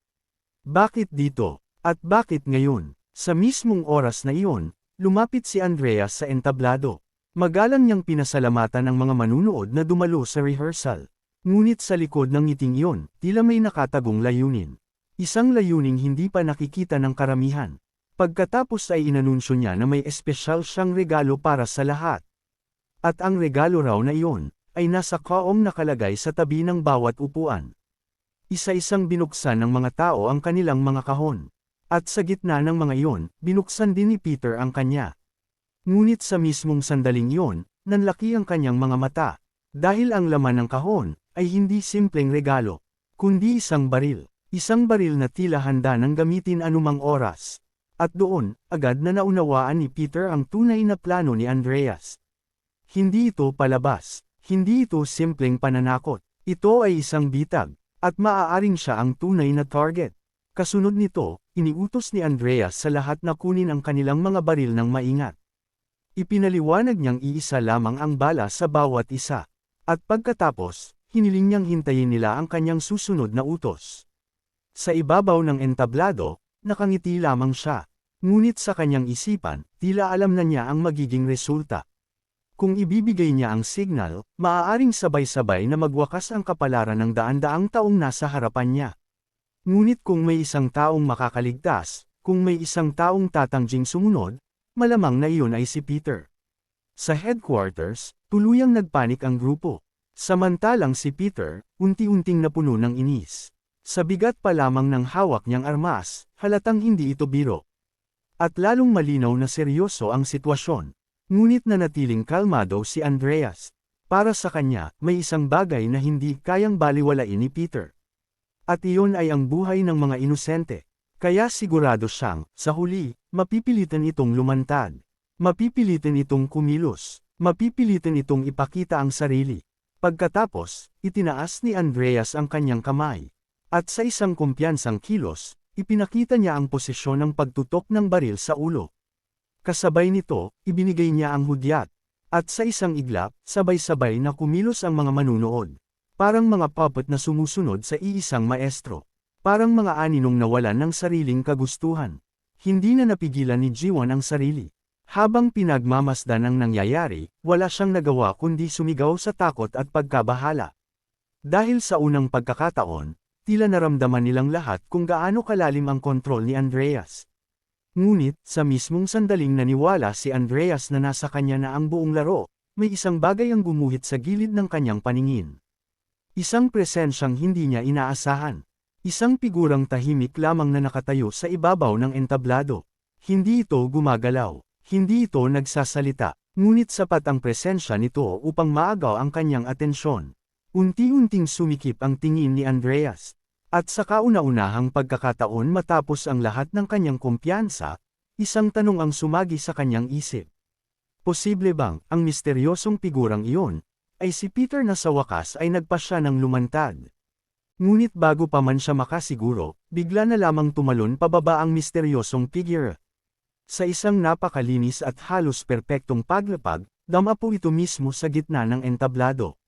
Bakit dito? At bakit ngayon? Sa mismong oras na iyon, lumapit si Andreas sa entablado. Magalang niyang pinasalamatan ang mga manunood na dumalo sa rehearsal. Ngunit sa likod ng ngiting iyon, tila may nakatagong layunin. Isang layuning hindi pa nakikita ng karamihan. Pagkatapos ay inanunsyo niya na may espesyal siyang regalo para sa lahat. At ang regalo raw na iyon, ay nasa kaong nakalagay sa tabi ng bawat upuan. Isa-isang binuksan ng mga tao ang kanilang mga kahon. At sa gitna ng mga iyon, binuksan din ni Peter ang kanya. Ngunit sa mismong sandaling iyon, nanlaki ang kanyang mga mata. Dahil ang laman ng kahon, ay hindi simpleng regalo, kundi isang baril. Isang baril na tila handa nang gamitin anumang oras. At doon, agad na naunawaan ni Peter ang tunay na plano ni Andreas. Hindi ito palabas. Hindi ito simpleng pananakot. Ito ay isang bitag. At maaaring siya ang tunay na target. Kasunod nito, iniutos ni Andreas sa lahat na kunin ang kanilang mga baril ng maingat. Ipinaliwanag niyang iisa lamang ang bala sa bawat isa. At pagkatapos, hiniling niyang hintayin nila ang kanyang susunod na utos. Sa ibabaw ng entablado, nakangiti lamang siya. Ngunit sa kanyang isipan, tila alam na niya ang magiging resulta. Kung ibibigay niya ang signal, maaaring sabay-sabay na magwakas ang kapalaran ng daan-daang taong nasa harapan niya. Ngunit kung may isang taong makakaligtas, kung may isang taong tatangjing sumunod, malamang na iyon ay si Peter. Sa headquarters, tuluyang nagpanik ang grupo. Samantalang si Peter, unti-unting napuno ng inis. Sa bigat pa lamang ng hawak niyang armas, halatang hindi ito biro. At lalong malinaw na seryoso ang sitwasyon. Ngunit nanatiling kalmado si Andreas. Para sa kanya, may isang bagay na hindi kayang baliwalain ni Peter. At iyon ay ang buhay ng mga inosente. Kaya sigurado siyang, sa huli, mapipilitan itong lumantad. Mapipilitan itong kumilos. Mapipilitan itong ipakita ang sarili. Pagkatapos, itinaas ni Andreas ang kanyang kamay. At sa isang kumpiyansang kilos, ipinakita niya ang posisyon ng pagtutok ng baril sa ulo. Kasabay nito, ibinigay niya ang hudyat. At sa isang iglap, sabay-sabay na kumilos ang mga manunood. Parang mga puppet na sumusunod sa iisang maestro. Parang mga aninong nawalan ng sariling kagustuhan. Hindi na napigilan ni Jiwon ang sarili. Habang pinagmamasdan ang nangyayari, wala siyang nagawa kundi sumigaw sa takot at pagkabahala. Dahil sa unang pagkakataon, tila naramdaman nilang lahat kung gaano kalalim ang kontrol ni Andreas. Ngunit, sa mismong sandaling naniwala si Andreas na nasa kanya na ang buong laro, may isang bagay ang gumuhit sa gilid ng kanyang paningin. Isang presensyang hindi niya inaasahan. Isang figurang tahimik lamang na nakatayo sa ibabaw ng entablado. Hindi ito gumagalaw. Hindi ito nagsasalita. Ngunit sapat ang presensya nito upang maagaw ang kanyang atensyon. Unti-unting sumikip ang tingin ni Andreas. At sa kauna-unahang pagkakataon matapos ang lahat ng kanyang kumpiyansa, isang tanong ang sumagi sa kanyang isip. Posible bang ang misteryosong figurang iyon ay si Peter na sa wakas ay nagpasya ng lumantad? Ngunit bago pa man siya makasiguro, bigla na lamang tumalon pababa ang misteryosong figure. Sa isang napakalinis at halos perpektong paglapag, dama po ito mismo sa gitna ng entablado.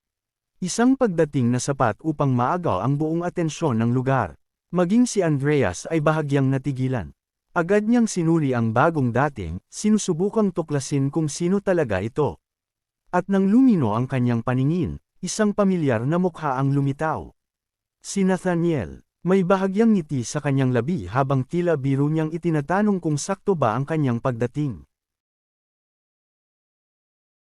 Isang pagdating na sapat upang maagaw ang buong atensyon ng lugar. Maging si Andreas ay bahagyang natigilan. Agad niyang sinuri ang bagong dating, sinusubukang tuklasin kung sino talaga ito. At nang lumino ang kanyang paningin, isang pamilyar na mukha ang lumitaw. Si Nathaniel, may bahagyang ngiti sa kanyang labi habang tila biro niyang itinatanong kung sakto ba ang kanyang pagdating.